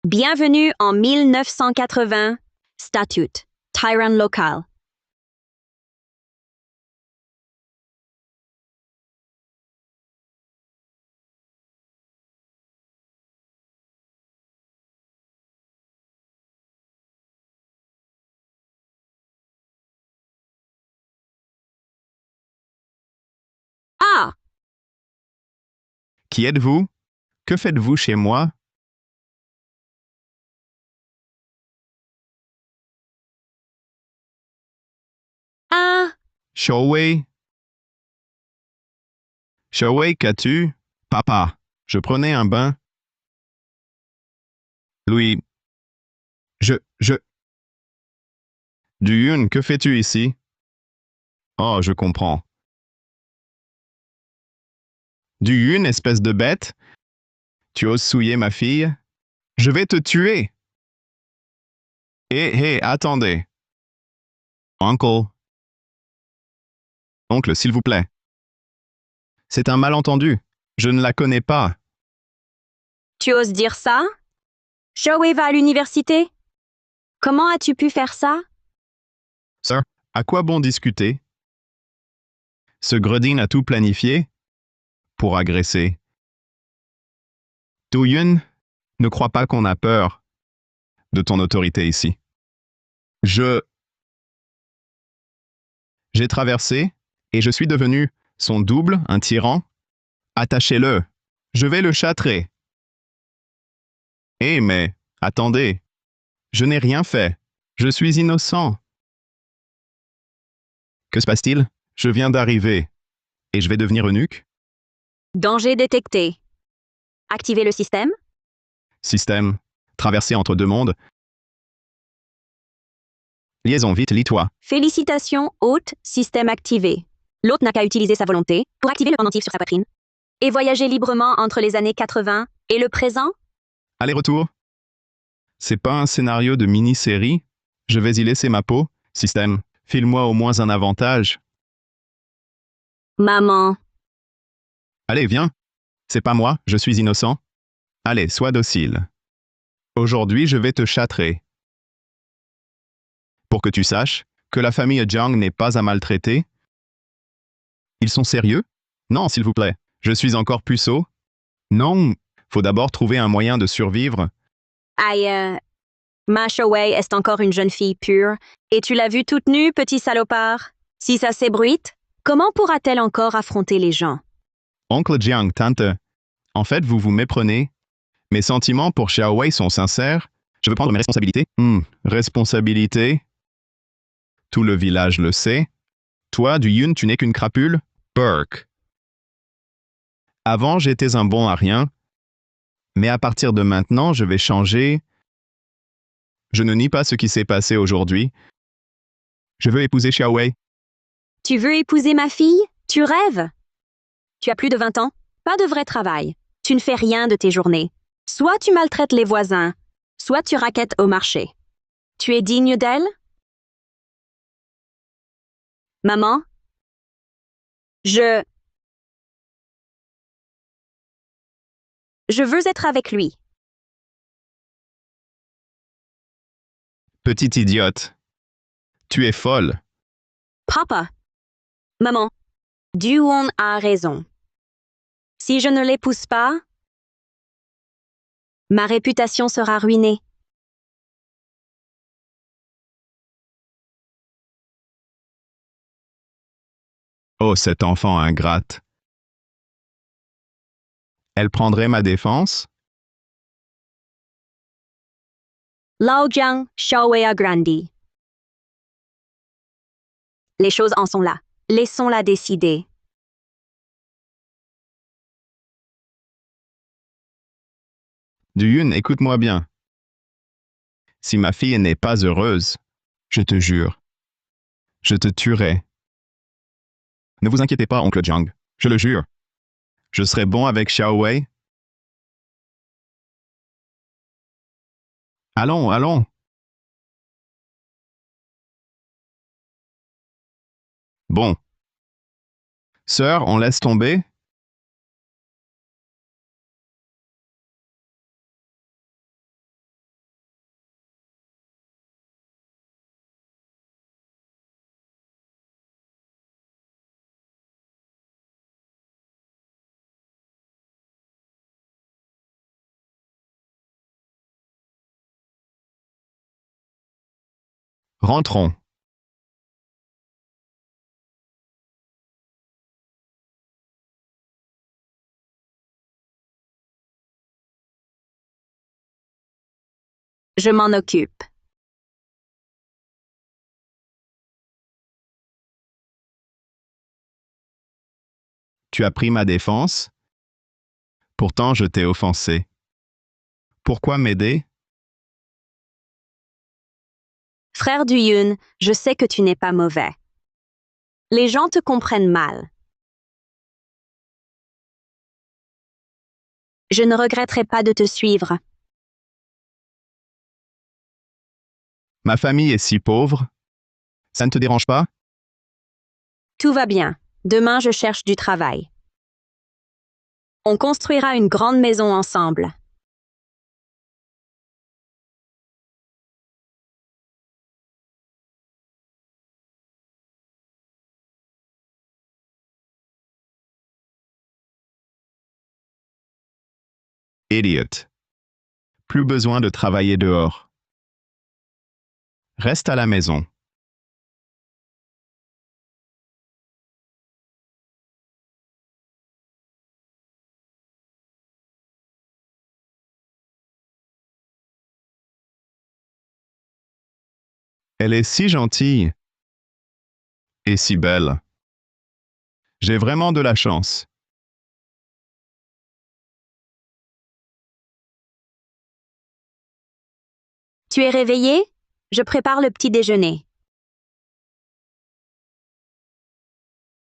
Bienvenue en 1980. Statut. Tyran local. Ah! Qui êtes-vous? Que faites-vous chez moi? Ah! Showway? Showway, qu'as-tu? Papa, je prenais un bain. Louis, je... Duyun, que fais-tu ici? Oh, je comprends. Duyun, espèce de bête? Tu oses souiller ma fille? Je vais te tuer! Hé, attendez. Uncle. Oncle, s'il vous plaît. C'est un malentendu. Je ne la connais pas. Tu oses dire ça? Showey va à l'université? Comment as-tu pu faire ça? Sir, à quoi bon discuter? Ce Gredin a tout planifié pour agresser. Duyun, ne crois pas qu'on a peur de ton autorité ici. J'ai traversé et je suis devenu son double, un tyran. Attachez-le. Je vais le châtrer. Mais, attendez. Je n'ai rien fait. Je suis innocent. Que se passe-t-il? Je viens d'arriver. Et je vais devenir eunuque? Danger détecté. Activez le système? Système. Traversée entre deux mondes. Liaison, vite, lis-toi. Félicitations, hôte, système activé. L'hôte n'a qu'à utiliser sa volonté pour activer le pendentif sur sa poitrine et voyager librement entre les années 80 et le présent. Aller-retour. C'est pas un scénario de mini-série. Je vais y laisser ma peau. Système. File-moi au moins un avantage. Maman. Allez, viens. C'est pas moi, je suis innocent. Allez, sois docile. Aujourd'hui, je vais te châtrer. Pour que tu saches que la famille Jiang n'est pas à maltraiter. Ils sont sérieux? Non, s'il vous plaît. Je suis encore puceau? Non, faut d'abord trouver un moyen de survivre. Aïe, ma Showey est encore une jeune fille pure. Et tu l'as vue toute nue, petit salopard? Si ça s'ébruite, comment pourra-t-elle encore affronter les gens? Oncle Jiang, tante, en fait, vous vous méprenez. Mes sentiments pour Xiaowei sont sincères. Je veux prendre mes responsabilités. Responsabilités? Tout le village le sait. Toi, Duyun, tu n'es qu'une crapule? Burke. Avant, j'étais un bon à rien. Mais à partir de maintenant, je vais changer. Je ne nie pas ce qui s'est passé aujourd'hui. Je veux épouser Xiaowei. Tu veux épouser ma fille? Tu rêves? Tu as plus de 20 ans? Pas de vrai travail. Tu ne fais rien de tes journées. Soit tu maltraites les voisins, soit tu raquettes au marché. Tu es digne d'elle? Maman? Je veux être avec lui. Petite idiote. Tu es folle. Papa. Maman. Duon a raison. Si je ne l'épouse pas, ma réputation sera ruinée. Oh, cette enfant ingrate. Elle prendrait ma défense? Lao Jiang, Xiaowei a grandi. Les choses en sont là. Laissons-la décider. Duyun, écoute-moi bien. Si ma fille n'est pas heureuse, je te jure, je te tuerai. Ne vous inquiétez pas, oncle Jiang, je le jure. Je serai bon avec Xiaowei. Allons, allons. Bon. Sœur, on laisse tomber? Rentrons. Je m'en occupe. Tu as pris ma défense? Pourtant, je t'ai offensé. Pourquoi m'aider? Frère du Yun, je sais que tu n'es pas mauvais. Les gens te comprennent mal. Je ne regretterai pas de te suivre. Ma famille est si pauvre. Ça ne te dérange pas? Tout va bien. Demain, je cherche du travail. On construira une grande maison ensemble. Idiot. Plus besoin de travailler dehors. Reste à la maison. Elle est si gentille et si belle. J'ai vraiment de la chance. Tu es réveillé? Je prépare le petit déjeuner.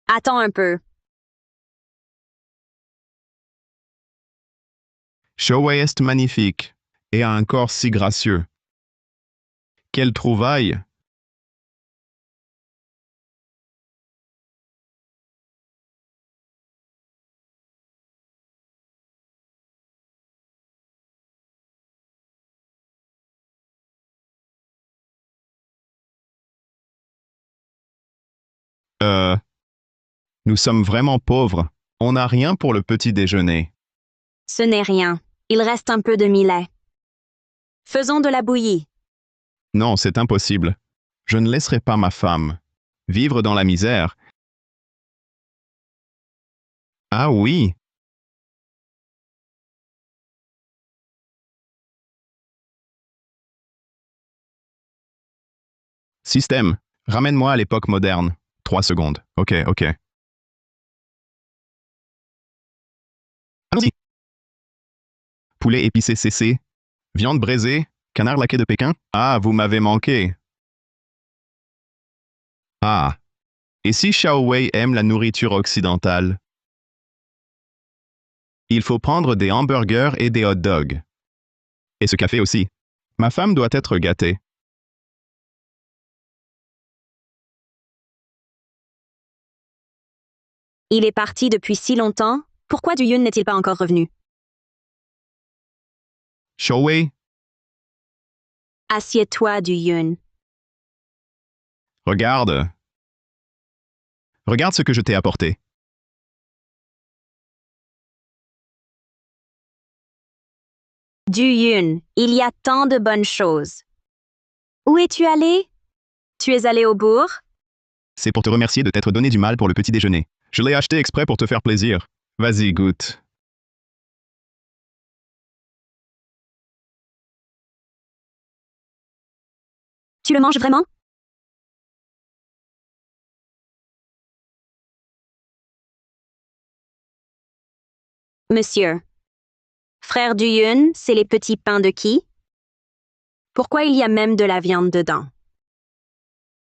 Attends un peu. Showway est magnifique et a un corps si gracieux. Quelle trouvaille! Euh, nous sommes vraiment pauvres. On n'a rien pour le petit déjeuner. Ce n'est rien. Il reste un peu de millet. Faisons de la bouillie. Non, c'est impossible. Je ne laisserai pas ma femme vivre dans la misère. Ah oui, système. Ramène-moi à l'époque moderne. 3 secondes. Ok, ok. Allons-y. Poulet épicé CC. Viande braisée. Canard laqué de Pékin. Ah, vous m'avez manqué. Ah. Et si Xiao Wei aime la nourriture occidentale? Il faut prendre des hamburgers et des hot dogs. Et ce café aussi. Ma femme doit être gâtée. Il est parti depuis si longtemps. Pourquoi du Yun n'est-il pas encore revenu? Xiao Wei, Assieds-toi, du Yun. regarde. Regarde ce que je t'ai apporté. Du Yun, il y a tant de bonnes choses. Où es-tu allé? Tu es allé au bourg? C'est pour te remercier de t'être donné du mal pour le petit déjeuner. Je l'ai acheté exprès pour te faire plaisir. Vas-y, goûte. Tu le manges vraiment? Monsieur. Frère du Yun, c'est les petits pains de qui? Pourquoi il y a même de la viande dedans?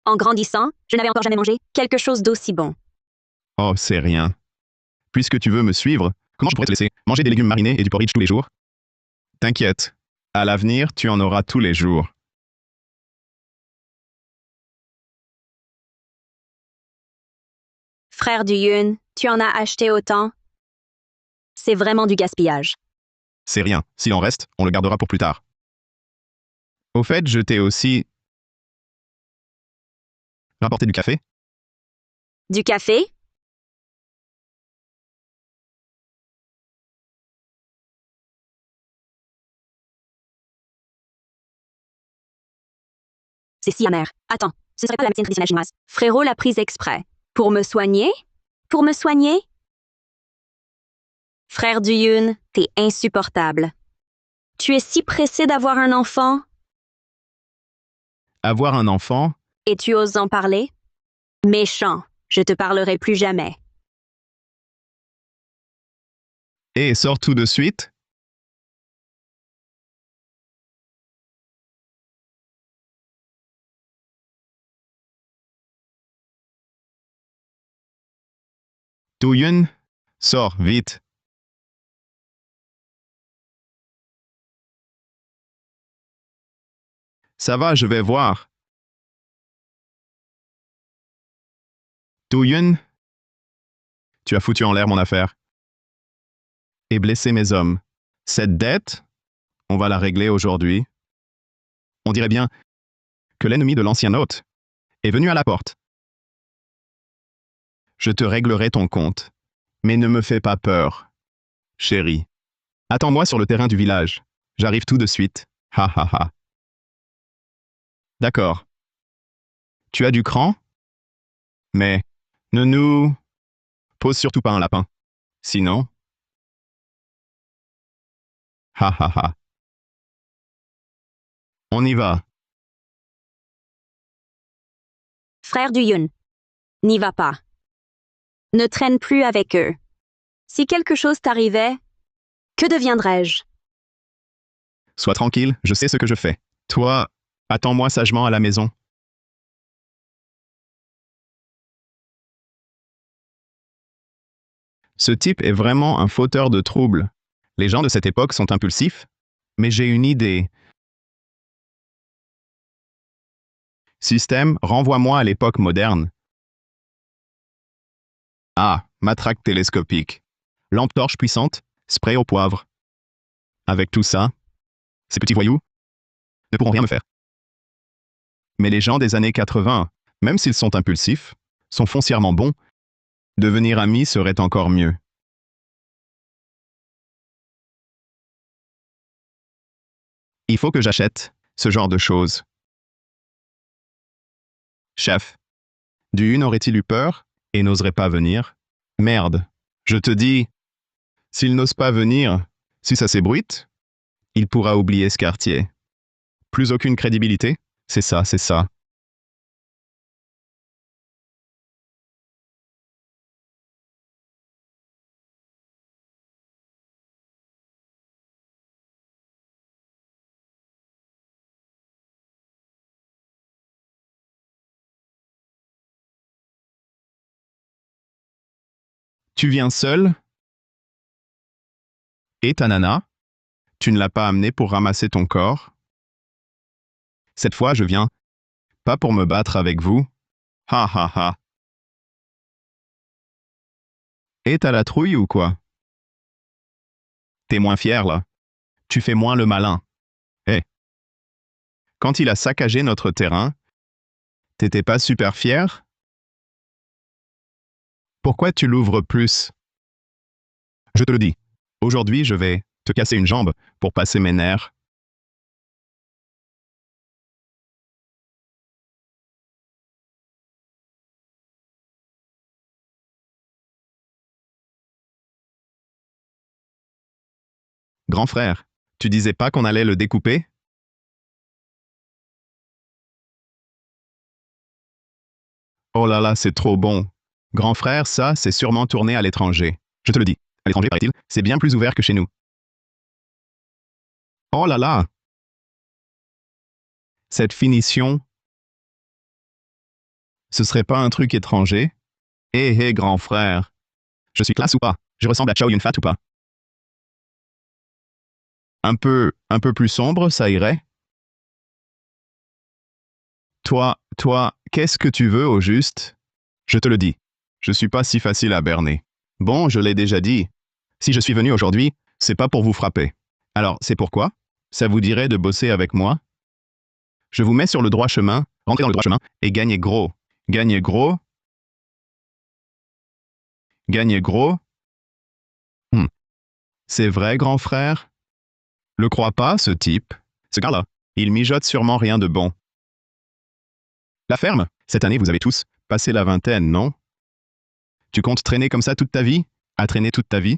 En grandissant, je n'avais encore jamais mangé quelque chose d'aussi bon. Oh, c'est rien. Puisque tu veux me suivre, comment je pourrais te laisser manger des légumes marinés et du porridge tous les jours? T'inquiète. À l'avenir, tu en auras tous les jours. Frère du Yun, tu en as acheté autant? C'est vraiment du gaspillage. C'est rien. S'il en reste, on le gardera pour plus tard. Au fait, je t'ai aussi rapporté du café. Du café? C'est si amer. Attends, ce serait pas la médecine traditionnelle chinoise. Frérot l'a prise exprès. Pour me soigner? Pour me soigner? Frère du Yun, t'es insupportable. Tu es si pressé d'avoir un enfant Avoir un enfant? et tu oses en parler? Méchant, je te parlerai plus jamais. Et sors tout de suite? Du Yun, sors, vite. Ça va, je vais voir. Du Yun, tu as foutu en l'air mon affaire. Et blessé mes hommes. Cette dette, on va la régler aujourd'hui. On dirait bien que l'ennemi de l'ancien hôte est venu à la porte. Je te réglerai ton compte. Mais ne me fais pas peur, chérie. Attends-moi sur le terrain du village. J'arrive tout de suite. Ha ha ha. D'accord. Tu as du cran? Mais ne nous pose surtout pas un lapin. Sinon... Ha ha ha. On y va. Frère du Yun, n'y va pas. Ne traîne plus avec eux. Si quelque chose t'arrivait, que deviendrais-je? Sois tranquille, je sais ce que je fais. Toi, attends-moi sagement à la maison. Ce type est vraiment un fauteur de troubles. Les gens de cette époque sont impulsifs, mais j'ai une idée. Système, renvoie-moi à l'époque moderne. Ah, matraque télescopique. Lampe torche puissante, spray au poivre. Avec tout ça, ces petits voyous ne pourront rien me faire. Mais les gens des années 80, même s'ils sont impulsifs, sont foncièrement bons. Devenir amis serait encore mieux. Il faut que j'achète ce genre de choses. Chef, Dune aurait-il eu peur et n'oserait pas venir? Merde, je te dis, s'il n'ose pas venir, si ça s'ébruite, il pourra oublier ce quartier. Plus aucune crédibilité? C'est ça, c'est ça. Tu viens seul? Et ta nana? Tu ne l'as pas amenée pour ramasser ton corps? Cette fois, je viens, pas pour me battre avec vous. Ha ha ha. Et t'as la trouille ou quoi? T'es moins fier, là. Tu fais moins le malin. Eh. Quand il a saccagé notre terrain, t'étais pas super fier? Pourquoi tu l'ouvres plus? Je te le dis. Aujourd'hui, je vais te casser une jambe pour passer mes nerfs. Grand frère, tu disais pas qu'on allait le découper? Oh là là, c'est trop bon. Grand frère, ça, c'est sûrement tourné à l'étranger. Je te le dis. À l'étranger, paraît-il, c'est bien plus ouvert que chez nous. Oh là là! Cette finition, ce serait pas un truc étranger? Hé hé, grand frère. Je suis classe ou pas? Je ressemble à Chow Yun-fat ou pas? Un peu plus sombre, ça irait? Toi, qu'est-ce que tu veux au juste? Je te le dis. Je suis pas si facile à berner. Bon, je l'ai déjà dit. Si je suis venu aujourd'hui, c'est pas pour vous frapper. Alors, c'est pourquoi? Ça vous dirait de bosser avec moi? Je vous mets sur le droit chemin, rentrez dans le droit chemin, et gagnez gros. Gagnez gros? Gagnez gros? Hmm. C'est vrai, grand frère? Le crois pas, ce type? Ce gars-là, il mijote sûrement rien de bon. La ferme? Cette année, vous avez tous passé la vingtaine, non? Tu comptes traîner comme ça toute ta vie? À traîner toute ta vie?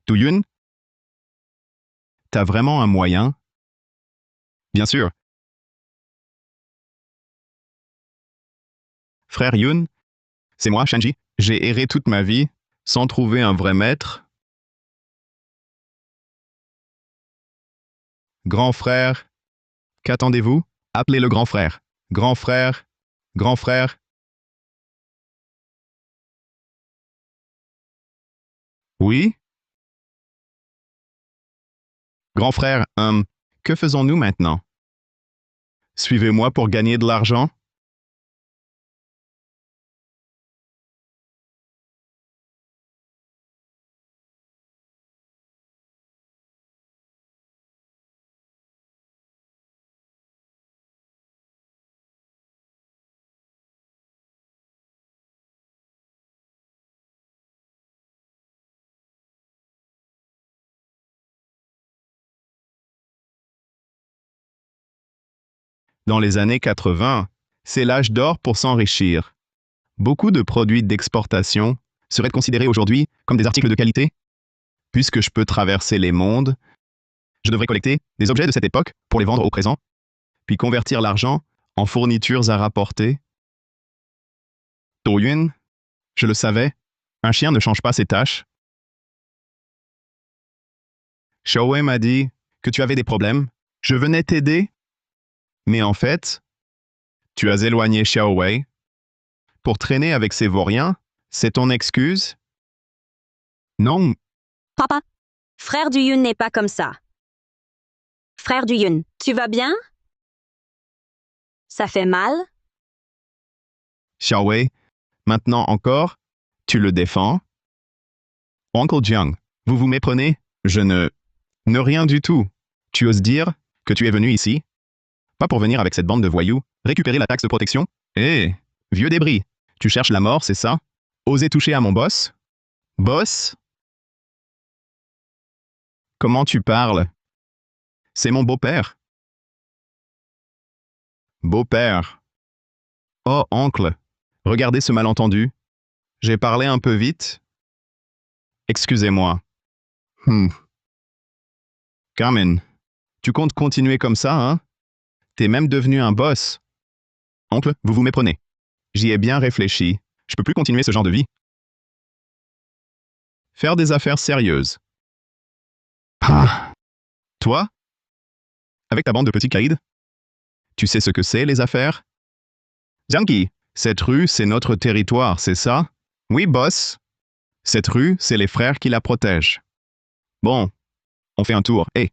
Do-Yun, t'as vraiment un moyen? Bien sûr. Frère Yun, c'est moi, Shanji. J'ai erré toute ma vie, sans trouver un vrai maître. Grand frère, qu'attendez-vous? Appelez le grand frère. Grand frère, grand frère. Oui? Grand frère, que faisons-nous maintenant? Suivez-moi pour gagner de l'argent? Dans les années 80, c'est l'âge d'or pour s'enrichir. Beaucoup de produits d'exportation seraient considérés aujourd'hui comme des articles de qualité. Puisque je peux traverser les mondes, je devrais collecter des objets de cette époque pour les vendre au présent, puis convertir l'argent en fournitures à rapporter. Do-Yun, je le savais, un chien ne change pas ses tâches. Xiaowei m'a dit que tu avais des problèmes. Je venais t'aider. Mais en fait, tu as éloigné Xiaowei. Pour traîner avec ces vauriens, c'est ton excuse? Non, Papa, frère du Yun n'est pas comme ça. Frère du Yun, tu vas bien? Ça fait mal? Xiaowei, maintenant encore, tu le défends? Oncle Jiang, vous vous méprenez? Je ne rien du tout. Tu oses dire que tu es venu ici? Pas pour venir avec cette bande de voyous, récupérer la taxe de protection? Hé, vieux débris, tu cherches la mort, c'est ça? Oser toucher à mon boss? Boss? Comment tu parles? C'est mon beau-père. Beau-père. Oh, oncle, regardez ce malentendu. J'ai parlé un peu vite? Excusez-moi. Carmen, tu comptes continuer comme ça, hein? T'es même devenu un boss. Oncle, vous vous méprenez. J'y ai bien réfléchi. Je peux plus continuer ce genre de vie. Faire des affaires sérieuses. Ah. Toi? Avec ta bande de petits caïds? Tu sais ce que c'est, les affaires? Jiangqi, cette rue, c'est notre territoire, c'est ça? Oui, boss. Cette rue, c'est les frères qui la protègent. Bon, on fait un tour, hé.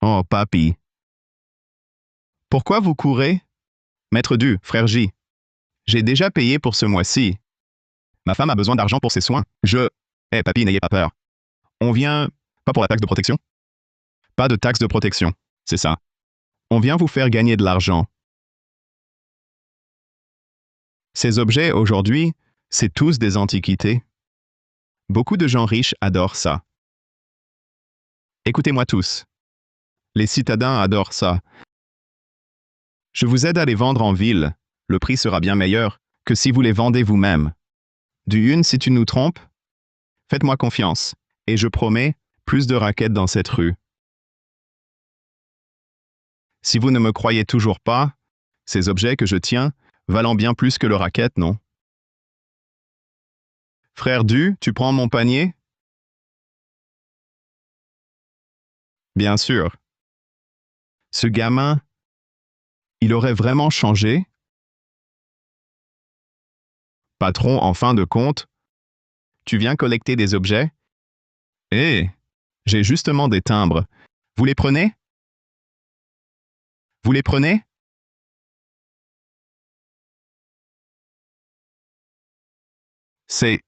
Oh, papy. Pourquoi vous courez? Maître Du, frère J. J'ai déjà payé pour ce mois-ci. Ma femme a besoin d'argent pour ses soins. Hé, papy, n'ayez pas peur. On vient... Pas pour la taxe de protection? Pas de taxe de protection, c'est ça. On vient vous faire gagner de l'argent. Ces objets, aujourd'hui, c'est tous des antiquités. Beaucoup de gens riches adorent ça. Écoutez-moi tous. Les citadins adorent ça. Je vous aide à les vendre en ville. Le prix sera bien meilleur que si vous les vendez vous-même. Du-Yun, si tu nous trompes, faites-moi confiance, et je promets plus de raquettes dans cette rue. Si vous ne me croyez toujours pas, ces objets que je tiens valent bien plus que le raquette, non? Frère Du, tu prends mon panier? Bien sûr. Ce gamin, il aurait vraiment changé? Patron, en fin de compte, tu viens collecter des objets? Hé, j'ai justement des timbres. Vous les prenez? Vous les prenez? C'est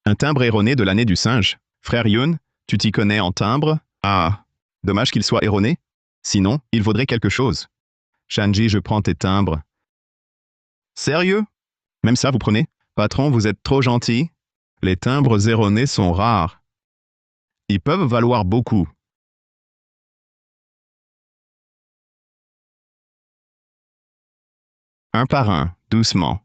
un timbre erroné de l'année du singe. Frère Yun, tu t'y connais en timbre? Ah, dommage qu'il soit erroné. Sinon, il vaudrait quelque chose. Shanji, je prends tes timbres. Sérieux? Même ça, vous prenez? Patron, vous êtes trop gentil. Les timbres erronés sont rares. Ils peuvent valoir beaucoup. Un par un, doucement.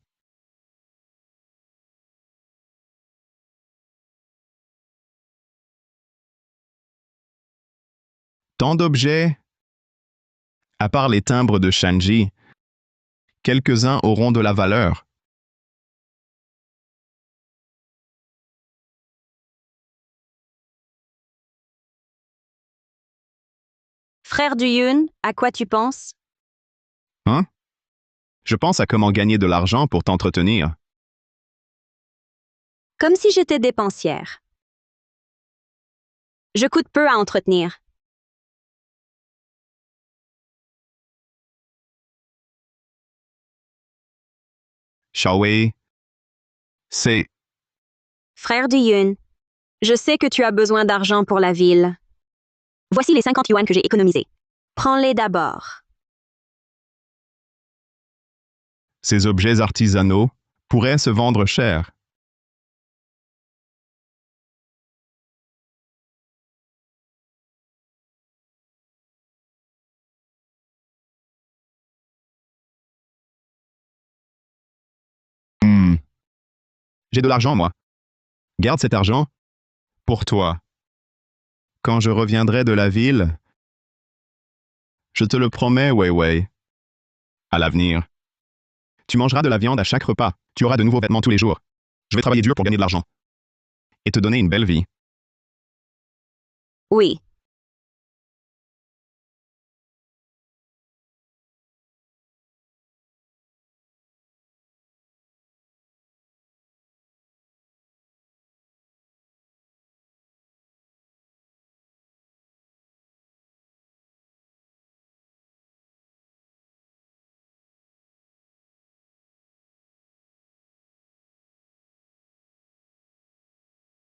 Tant d'objets. À part les timbres de Shanji, quelques-uns auront de la valeur. Frère du Yun, à quoi tu penses? Hein? Je pense à comment gagner de l'argent pour t'entretenir. Comme si j'étais dépensière. Je coûte peu à entretenir. Xiaowei, c'est... Frère du Yun, je sais que tu as besoin d'argent pour la ville. Voici les 50 yuan que j'ai économisés. Prends-les d'abord. Ces objets artisanaux pourraient se vendre cher. Hmm. J'ai de l'argent, moi. Garde cet argent pour toi. Quand je reviendrai de la ville, je te le promets, Wei Wei. À l'avenir. Tu mangeras de la viande à chaque repas. Tu auras de nouveaux vêtements tous les jours. Je vais travailler dur pour gagner de l'argent. Et te donner une belle vie. Oui.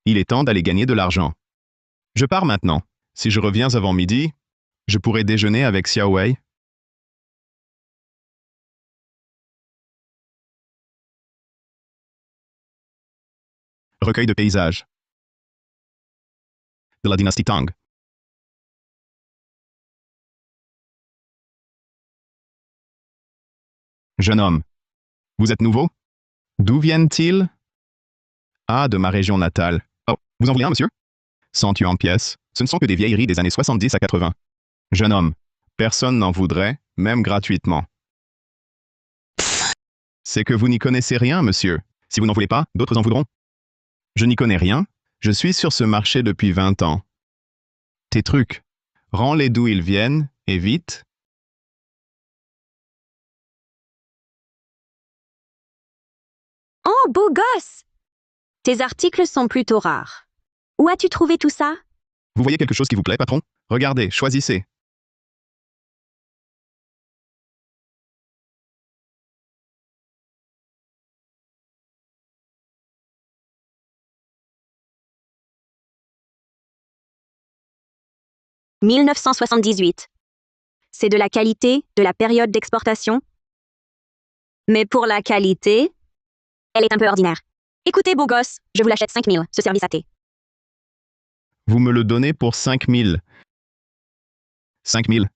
Il est temps d'aller gagner de l'argent. Je pars maintenant. Si je reviens avant midi, je pourrai déjeuner avec Xiao Wei. Recueil de paysages. De la dynastie Tang. Jeune homme. Vous êtes nouveau? D'où viennent-ils? Ah, de ma région natale. Oh, vous en voulez un, monsieur? 100 yuan pièces. Ce ne sont que des vieilleries des années 70 à 80. Jeune homme. Personne n'en voudrait, même gratuitement. C'est que vous n'y connaissez rien, monsieur. Si vous n'en voulez pas, d'autres en voudront. Je n'y connais rien. Je suis sur ce marché depuis 20 ans. Tes trucs. Rends-les d'où ils viennent, et vite. Oh, beau gosse! Tes articles sont plutôt rares. Où as-tu trouvé tout ça? Vous voyez quelque chose qui vous plaît, patron? Regardez, choisissez. « 1978. C'est de la qualité, de la période d'exportation. Mais pour la qualité, elle est un peu ordinaire. Écoutez, beau gosse, je vous l'achète 5000, ce service à thé. Vous me le donnez pour 5000. 5000.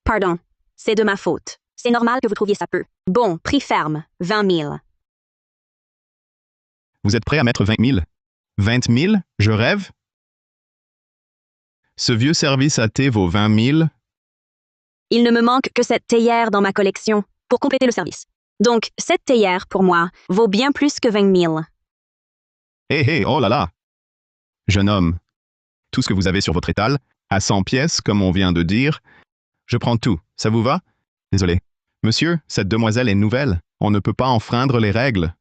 Pardon, c'est de ma faute. C'est normal que vous trouviez ça peu. Bon, prix ferme, 20 000. Vous êtes prêt à mettre 20 000? 20 000? Je rêve? Ce vieux service à thé vaut 20 000? Il ne me manque que cette théière dans ma collection pour compléter le service. Donc, cette théière, pour moi, vaut bien plus que 20 000. Hé hé, oh là là! Jeune homme, tout ce que vous avez sur votre étal, à 100 pièces, comme on vient de dire, je prends tout. Ça vous va? Désolé. Monsieur, cette demoiselle est nouvelle. On ne peut pas enfreindre les règles.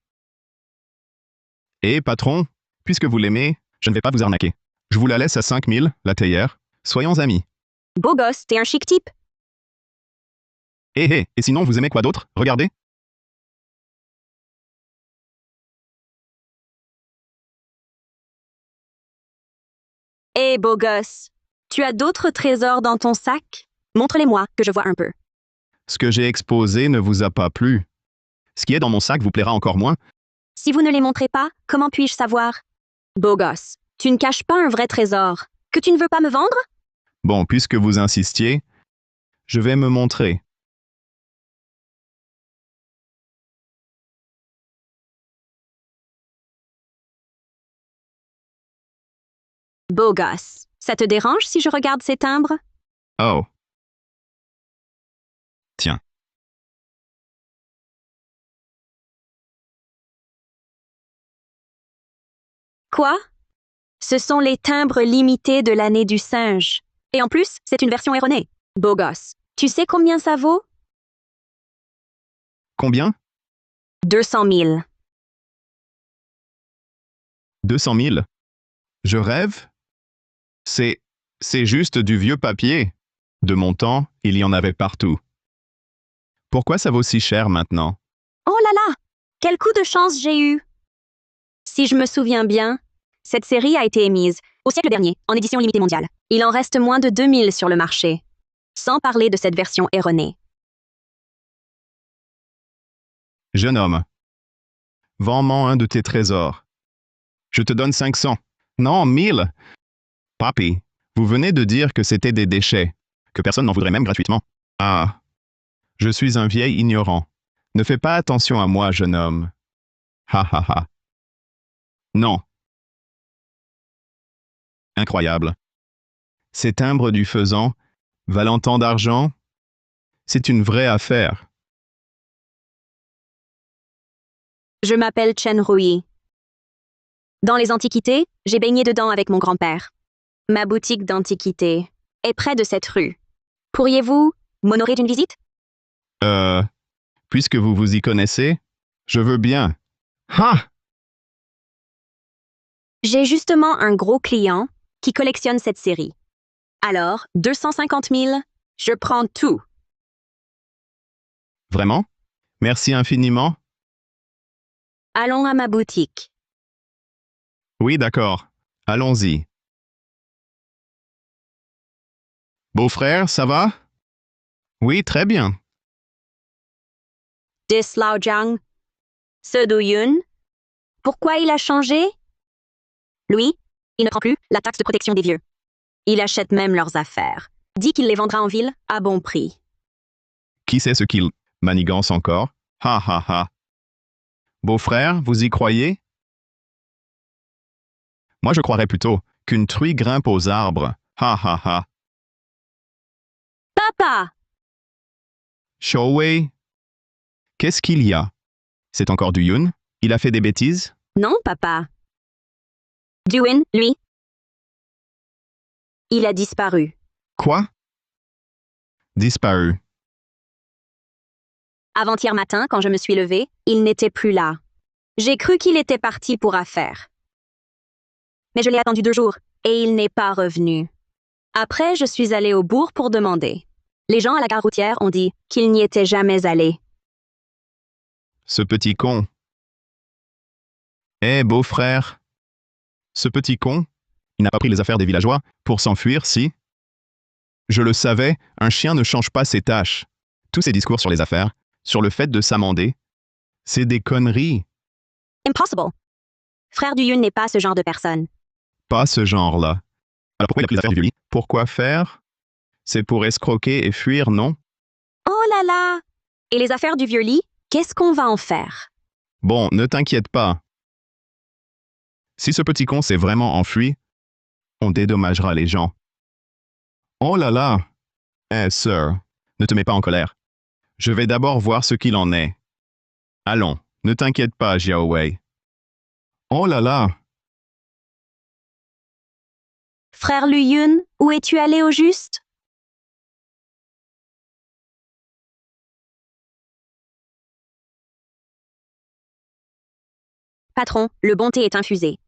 Et, patron, puisque vous l'aimez, je ne vais pas vous arnaquer. Je vous la laisse à 5 000, la théière. Soyons amis. Beau gosse, t'es un chic type. Hé hé, et sinon, vous aimez quoi d'autre? Regardez. Hé, beau gosse, tu as d'autres trésors dans ton sac? Montre-les-moi, que je vois un peu. Ce que j'ai exposé ne vous a pas plu. Ce qui est dans mon sac vous plaira encore moins. Si vous ne les montrez pas, comment puis-je savoir? Beau gosse, tu ne caches pas un vrai trésor, que tu ne veux pas me vendre? Bon, puisque vous insistiez, je vais me montrer. Beau gosse. Ça te dérange si je regarde ces timbres? Oh. Tiens. Quoi? Ce sont les timbres limités de l'année du singe. Et en plus, c'est une version erronée. Beau gosse. Tu sais combien ça vaut? Combien? 200 000. 200 000? Je rêve? C'est juste du vieux papier. De mon temps, il y en avait partout. Pourquoi ça vaut si cher maintenant? Oh là là! Quel coup de chance j'ai eu! Si je me souviens bien, cette série a été émise, au siècle dernier, en édition limitée mondiale. Il en reste moins de 2000 sur le marché. Sans parler de cette version erronée. Jeune homme. Vends-moi un de tes trésors. Je te donne 500. Non, 1000. Papi, vous venez de dire que c'était des déchets, que personne n'en voudrait même gratuitement. Ah. Je suis un vieil ignorant. Ne fais pas attention à moi, jeune homme. Ha ha ha. Non. Incroyable. Ces timbres du faisan, valant tant d'argent, c'est une vraie affaire. Je m'appelle Chen Rui. Dans les antiquités, j'ai baigné dedans avec mon grand-père. Ma boutique d'antiquités est près de cette rue. Pourriez-vous m'honorer d'une visite? Puisque vous vous y connaissez, je veux bien. Ha! J'ai justement un gros client qui collectionne cette série. Alors, 250 000, je prends tout. Vraiment? Merci infiniment. Allons à ma boutique. Oui, d'accord. Allons-y. Beau-frère, ça va? Oui, très bien. Dis Lao Jiang. Ce Du Yun. Pourquoi il a changé? Lui, il ne prend plus la taxe de protection des vieux. Il achète même leurs affaires. Dit qu'il les vendra en ville à bon prix. Qui sait ce qu'il manigance encore? Ha ha ha. Beau-frère, vous y croyez? Moi, je croirais plutôt qu'une truie grimpe aux arbres. Ha ha ha. Papa! Showei? Qu'est-ce qu'il y a? C'est encore du Yun? Il a fait des bêtises? Non, papa. Duin, lui, il a disparu. Quoi? Disparu. Avant-hier matin, quand je me suis levée, il n'était plus là. J'ai cru qu'il était parti pour affaires. Mais je l'ai attendu 2 jours, et il n'est pas revenu. Après, je suis allée au bourg pour demander. Les gens à la gare routière ont dit qu'il n'y était jamais allé. Ce petit con. Eh, beau-frère. Ce petit con, il n'a pas pris les affaires des villageois pour s'enfuir, si? Je le savais, un chien ne change pas ses tâches. Tous ces discours sur les affaires, sur le fait de s'amender, c'est des conneries. Impossible. Frère du Yun n'est pas ce genre de personne. Pas ce genre-là. Alors pourquoi il a pris les affaires du vieux lit? Pourquoi faire? C'est pour escroquer et fuir, non? Oh là là! Et les affaires du vieux lit, qu'est-ce qu'on va en faire? Bon, ne t'inquiète pas. Si ce petit con s'est vraiment enfui, on dédommagera les gens. Oh là là! Eh, sir, ne te mets pas en colère. Je vais d'abord voir ce qu'il en est. Allons, ne t'inquiète pas, Jiao Wei. Oh là là! Frère Lu Yun, où es-tu allé au juste? Patron, le bon thé est infusé.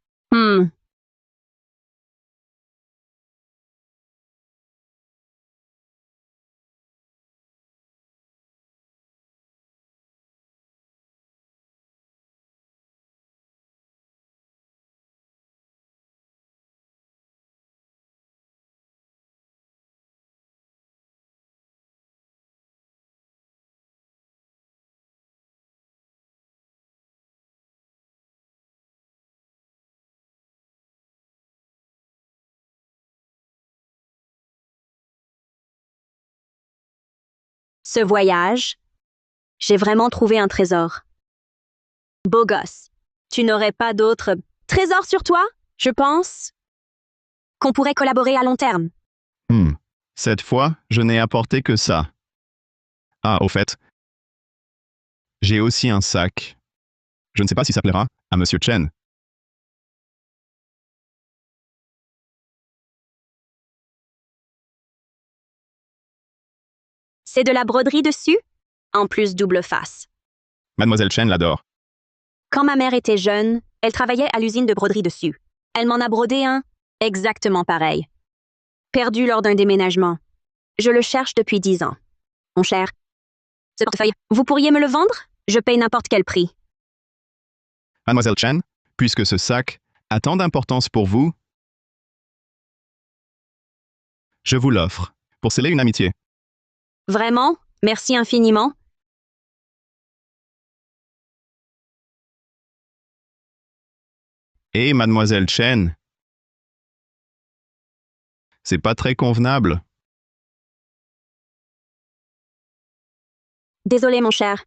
Ce voyage, j'ai vraiment trouvé un trésor. Beau gosse, tu n'aurais pas d'autres trésors sur toi, je pense? qu'on pourrait collaborer à long terme. Cette fois, je n'ai apporté que ça. Ah, au fait, j'ai aussi un sac. Je ne sais pas si ça plaira à Monsieur Chen. C'est de la broderie dessus? En plus double face. Mademoiselle Chen l'adore. Quand ma mère était jeune, elle travaillait à l'usine de broderie dessus. Elle m'en a brodé un exactement pareil. Perdu lors d'un déménagement. Je le cherche depuis 10 ans. Mon cher, ce portefeuille, vous pourriez me le vendre? Je paye n'importe quel prix. Mademoiselle Chen, puisque ce sac a tant d'importance pour vous, je vous l'offre, pour sceller une amitié. Vraiment? Merci infiniment. Et Mademoiselle Chen, c'est pas très convenable. Désolée, mon cher.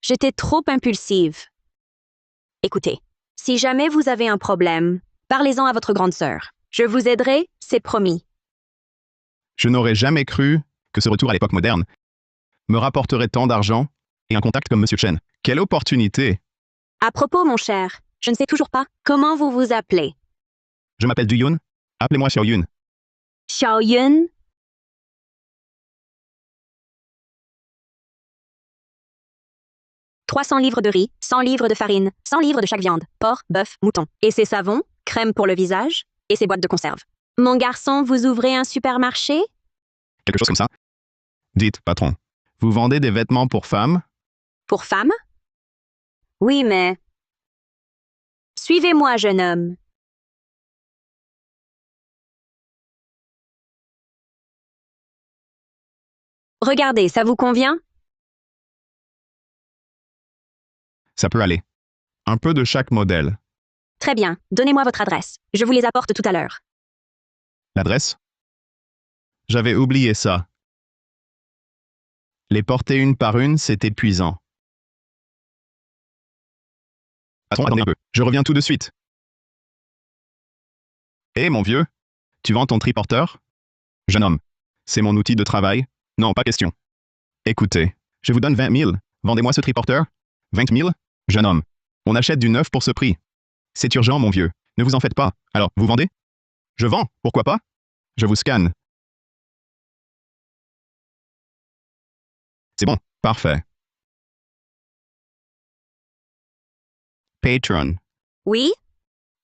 J'étais trop impulsive. Écoutez, si jamais vous avez un problème, parlez-en à votre grande sœur. Je vous aiderai, c'est promis. Je n'aurais jamais cru que ce retour à l'époque moderne me rapporterait tant d'argent et un contact comme Monsieur Chen. Quelle opportunité! À propos, mon cher, je ne sais toujours pas comment vous vous appelez. Je m'appelle Du Yun. Appelez-moi Xiao Yun. Xiao Yun? « 300 livres de riz, 100 livres de farine, 100 livres de chaque viande, porc, bœuf, mouton. Et ses savons, crème pour le visage, et ses boîtes de conserve. Mon garçon, vous ouvrez un supermarché? Quelque chose comme ça. Dites, patron, vous vendez des vêtements pour femmes? Pour femmes? Oui, mais... Suivez-moi, jeune homme. Regardez, ça vous convient? Ça peut aller. Un peu de chaque modèle. Très bien, donnez-moi votre adresse. Je vous les apporte tout à l'heure. L'adresse? J'avais oublié ça. Les porter une par une, c'est épuisant. Attendez un peu, je reviens tout de suite. Hé, mon vieux, tu vends ton triporteur? Jeune homme, c'est mon outil de travail. Non, pas question. Écoutez, je vous donne 20 000. Vendez-moi ce triporteur. 20 000? Jeune homme, on achète du neuf pour ce prix. C'est urgent, mon vieux. Ne vous en faites pas. Alors, vous vendez? Je vends, pourquoi pas? Je vous scanne. C'est bon, parfait. Patron, Oui?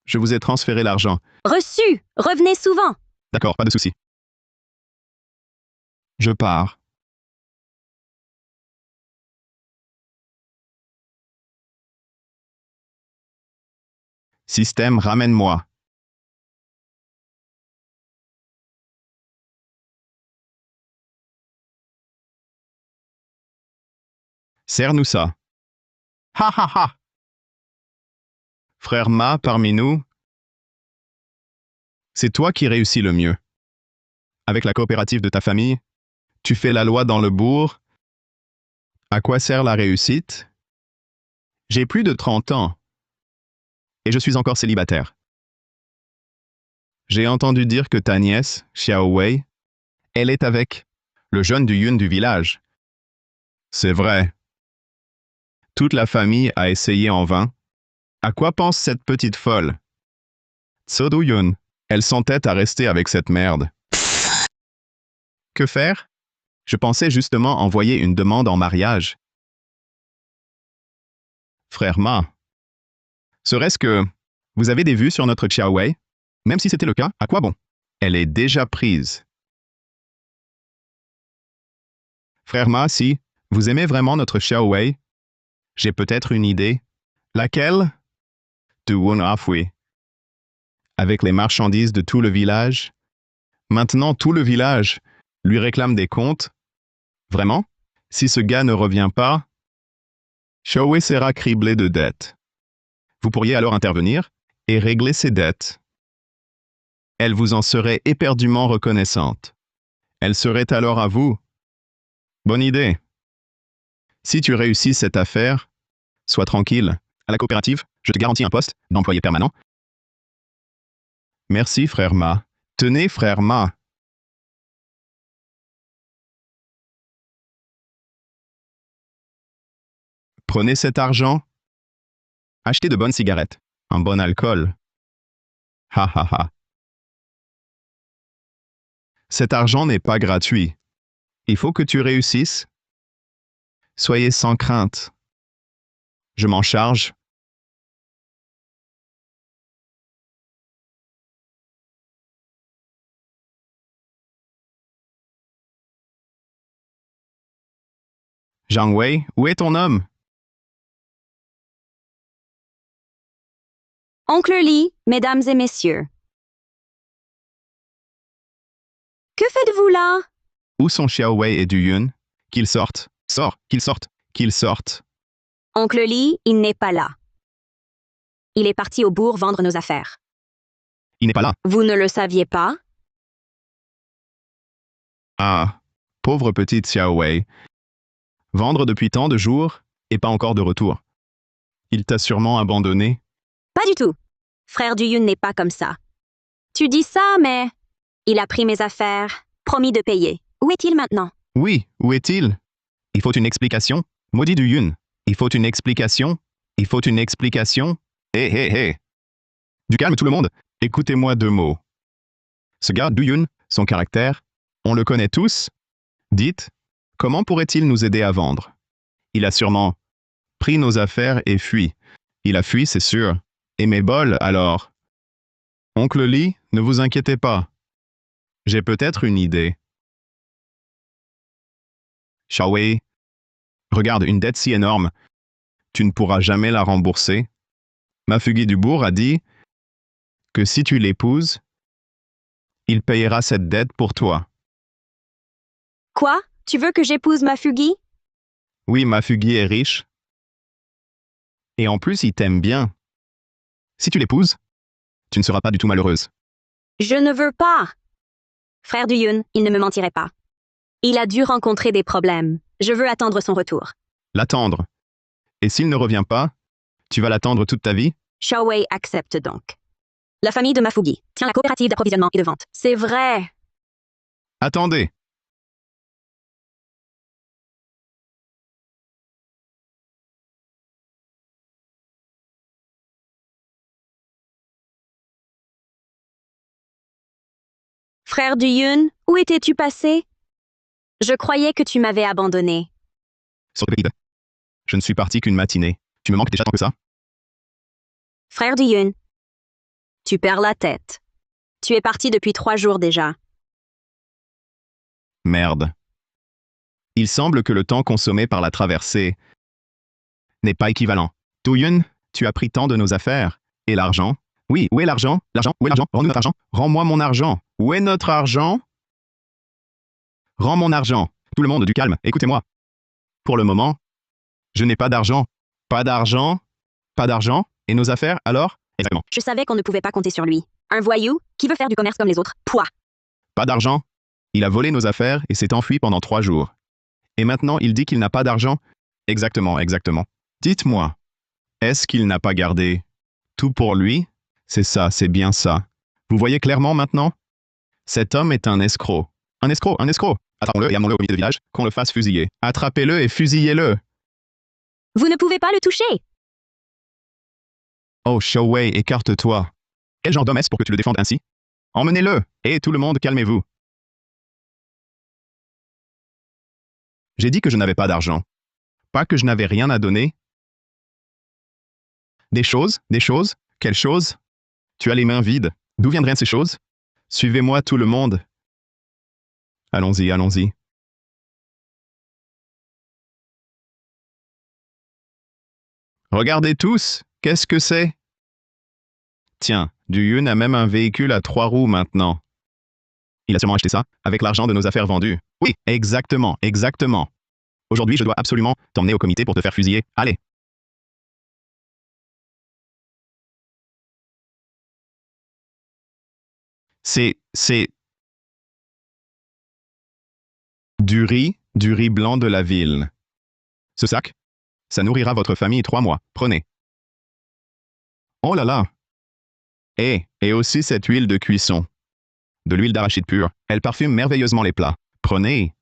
je vous ai transféré l'argent. Reçu! Revenez souvent! D'accord, pas de souci. Je pars. Système, ramène-moi. Serre-nous ça. Ha ha ha! Frère Ma parmi nous, c'est toi qui réussis le mieux. Avec la coopérative de ta famille, tu fais la loi dans le bourg. À quoi sert la réussite? J'ai plus de 30 ans. Et je suis encore célibataire. J'ai entendu dire que ta nièce, Xiao Wei, elle est avec le jeune du Yun du village. C'est vrai. Toute la famille a essayé en vain. À quoi pense cette petite folle? Tsodu Yun, elle s'entête à rester avec cette merde. Que faire? Je pensais justement envoyer une demande en mariage. Frère Ma, serait-ce que vous avez des vues sur notre Xiao Wei? Même si c'était le cas, à quoi bon? Elle est déjà prise. Frère Ma, si vous aimez vraiment notre Xiao Wei, j'ai peut-être une idée. Laquelle? De Wun Afui. Avec les marchandises de tout le village. Maintenant, tout le village lui réclame des comptes. Vraiment? Si ce gars ne revient pas, Xiao Wei sera criblé de dettes. Vous pourriez alors intervenir et régler ses dettes. Elle vous en serait éperdument reconnaissante. Elle serait alors à vous. Bonne idée. Si tu réussis cette affaire, sois tranquille. À la coopérative, je te garantis un poste d'employé permanent. Merci, frère Ma. Tenez, frère Ma. Prenez cet argent. Achetez de bonnes cigarettes, un bon alcool. Ha ha ha. Cet argent n'est pas gratuit. Il faut que tu réussisses. Soyez sans crainte. Je m'en charge. Zhang Wei, où est ton homme? Oncle Li, mesdames et messieurs. Que faites-vous là? Où sont Xiao Wei et Du Yun? Qu'ils sortent. Sors, qu'ils sortent, qu'ils sortent. Oncle Li, il n'est pas là. Il est parti au bourg vendre nos affaires. Il n'est pas là. Vous ne le saviez pas? Ah, pauvre petite Xiao Wei. Vendre depuis tant de jours et pas encore de retour. Il t'a sûrement abandonné. Pas du tout. Frère du Yun n'est pas comme ça. Tu dis ça, mais il a pris mes affaires, promis de payer. Où est-il maintenant? Oui, où est-il? Il faut une explication. Maudit Du Yun. Il faut une explication. Il faut une explication. Hé, hé, hé. Du calme tout le monde. Écoutez-moi 2 mots. Ce gars, Du Yun, son caractère, on le connaît tous. Dites, comment pourrait-il nous aider à vendre? Il a sûrement pris nos affaires et fui. Il a fui, c'est sûr. Et mes bols, alors? Oncle Li, ne vous inquiétez pas. J'ai peut-être une idée. Xiao Wei, regarde, une dette si énorme, tu ne pourras jamais la rembourser. Mafugi du bourg a dit que si tu l'épouses, il payera cette dette pour toi. Quoi? Tu veux que j'épouse Mafugi? Oui, Mafugi est riche. Et en plus, il t'aime bien. Si tu l'épouses, tu ne seras pas du tout malheureuse. Je ne veux pas. Frère du Yun, il ne me mentirait pas. Il a dû rencontrer des problèmes. Je veux attendre son retour. L'attendre. Et s'il ne revient pas, tu vas l'attendre toute ta vie? Xiao Wei accepte donc. La famille de Mafugi tient la coopérative d'approvisionnement et de vente. C'est vrai. Attendez. Frère du Yun, où étais-tu passé? Je croyais que tu m'avais abandonné. Sur le pays. Je ne suis parti qu'une matinée. Tu me manques déjà tant que ça? Frère du Yun, tu perds la tête. Tu es parti depuis 3 jours déjà. Merde. Il semble que le temps consommé par la traversée n'est pas équivalent. Du Yun, tu as pris tant de nos affaires. Et l'argent? Oui, où est l'argent? L'argent? Où est l'argent? Rends-nous notre argent. Rends-moi mon argent. Où est notre argent? Rends mon argent. Tout le monde, du calme, écoutez-moi. Pour le moment, je n'ai pas d'argent. Pas d'argent? Pas d'argent? Et nos affaires, alors? Exactement. Je savais qu'on ne pouvait pas compter sur lui. Un voyou qui veut faire du commerce comme les autres. Pouah. Pas d'argent? Il a volé nos affaires et s'est enfui pendant 3 jours. Et maintenant, il dit qu'il n'a pas d'argent? Exactement, exactement. Dites-moi, est-ce qu'il n'a pas gardé tout pour lui? C'est ça, c'est bien ça. Vous voyez clairement maintenant? Cet homme est un escroc. Un escroc, un escroc. Attrapons-le et amenons-le au milieu du village, qu'on le fasse fusiller. Attrapez-le et fusillez-le. Vous ne pouvez pas le toucher. Oh, Xiao Wei, écarte-toi. Quel genre d'homme est-ce pour que tu le défendes ainsi? Emmenez-le. Et tout le monde, calmez-vous. J'ai dit que je n'avais pas d'argent. Pas que je n'avais rien à donner. Des choses? Des choses? Quelles choses? Tu as les mains vides. D'où viendraient ces choses? Suivez-moi tout le monde. Allons-y, allons-y. Regardez tous, qu'est-ce que c'est? Tiens, Du Yun a même un véhicule à 3 roues maintenant. Il a sûrement acheté ça avec l'argent de nos affaires vendues. Oui, exactement, exactement. Aujourd'hui, je dois absolument t'emmener au comité pour te faire fusiller. Allez. C'est du riz blanc de la ville. Ce sac, ça nourrira votre famille 3 mois. Prenez. Oh là là. Et aussi cette huile de cuisson. De l'huile d'arachide pure. Elle parfume merveilleusement les plats. Prenez.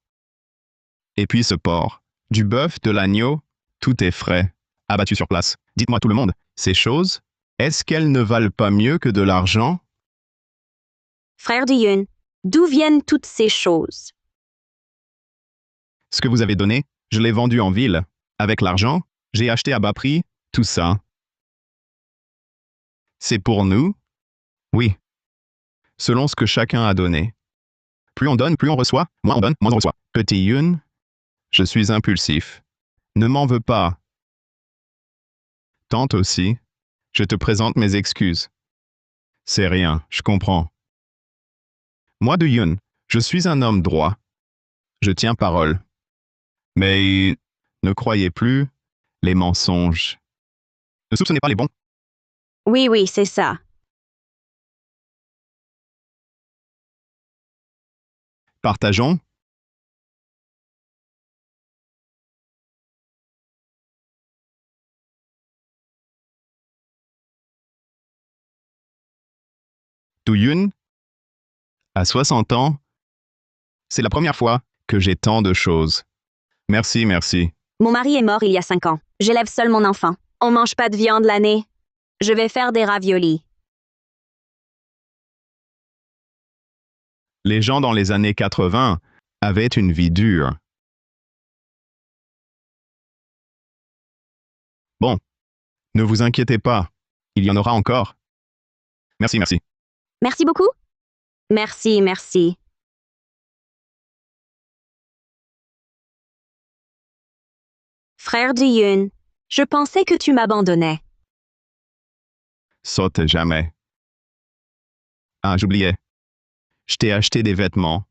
Et puis ce porc. Du bœuf, de l'agneau, tout est frais. Abattu sur place. Dites-moi tout le monde, ces choses, est-ce qu'elles ne valent pas mieux que de l'argent? Frère Diyun, d'où viennent toutes ces choses? Ce que vous avez donné, je l'ai vendu en ville. Avec l'argent, j'ai acheté à bas prix, tout ça. C'est pour nous? Oui. Selon ce que chacun a donné. Plus on donne, plus on reçoit. Moins on donne, moins on reçoit. Petit Yun, je suis impulsif. Ne m'en veux pas. Tante aussi. Je te présente mes excuses. C'est rien, je comprends. Moi de Yun, je suis un homme droit. Je tiens parole. Mais ne croyez plus les mensonges. Ne soupçonnez pas les bons. Oui, oui, c'est ça. Partageons. Du Yun, à 60 ans, c'est la première fois que j'ai tant de choses. Merci, merci. Mon mari est mort il y a 5 ans. J'élève seul mon enfant. On mange pas de viande l'année. Je vais faire des raviolis. Les gens dans les années 80 avaient une vie dure. Bon, ne vous inquiétez pas, il y en aura encore. Merci, merci. Merci beaucoup. Merci, merci. Frère Diyun, je pensais que tu m'abandonnais. Saute jamais. Ah, j'oubliais. Je t'ai acheté des vêtements.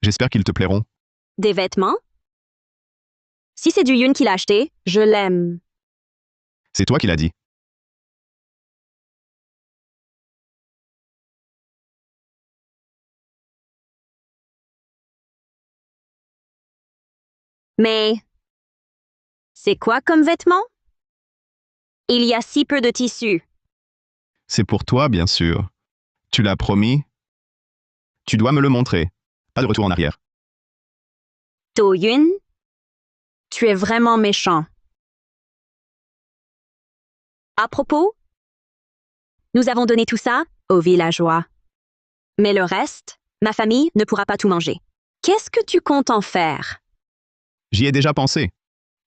J'espère qu'ils te plairont. Des vêtements? Si c'est Diyun qui l'a acheté, je l'aime. C'est toi qui l'as dit. Mais c'est quoi comme vêtements? Il y a si peu de tissu. C'est pour toi, bien sûr. Tu l'as promis. Tu dois me le montrer. Pas de retour en arrière. Do-Yun, tu es vraiment méchant. À propos, nous avons donné tout ça aux villageois. Mais le reste, ma famille ne pourra pas tout manger. Qu'est-ce que tu comptes en faire? J'y ai déjà pensé.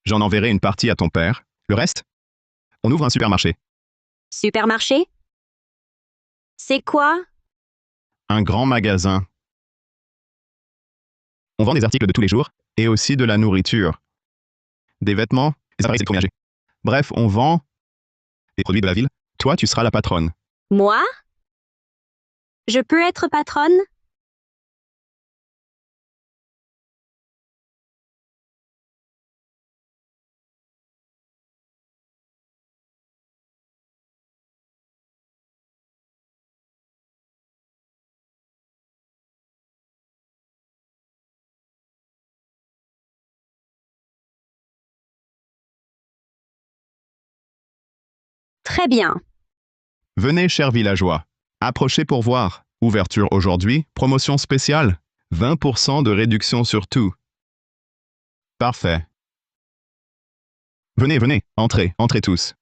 J'en enverrai une partie à ton père. Le reste? On ouvre un supermarché. Supermarché? C'est quoi? Un grand magasin. On vend des articles de tous les jours et aussi de la nourriture. Des vêtements, des appareils électroménagers. Bref, on vend des produits de la ville. Toi, tu seras la patronne. Moi? Je peux être patronne? Très bien. Venez, chers villageois. Approchez pour voir. Ouverture aujourd'hui, promotion spéciale. 20% de réduction sur tout. Parfait. Venez, venez, entrez, entrez tous.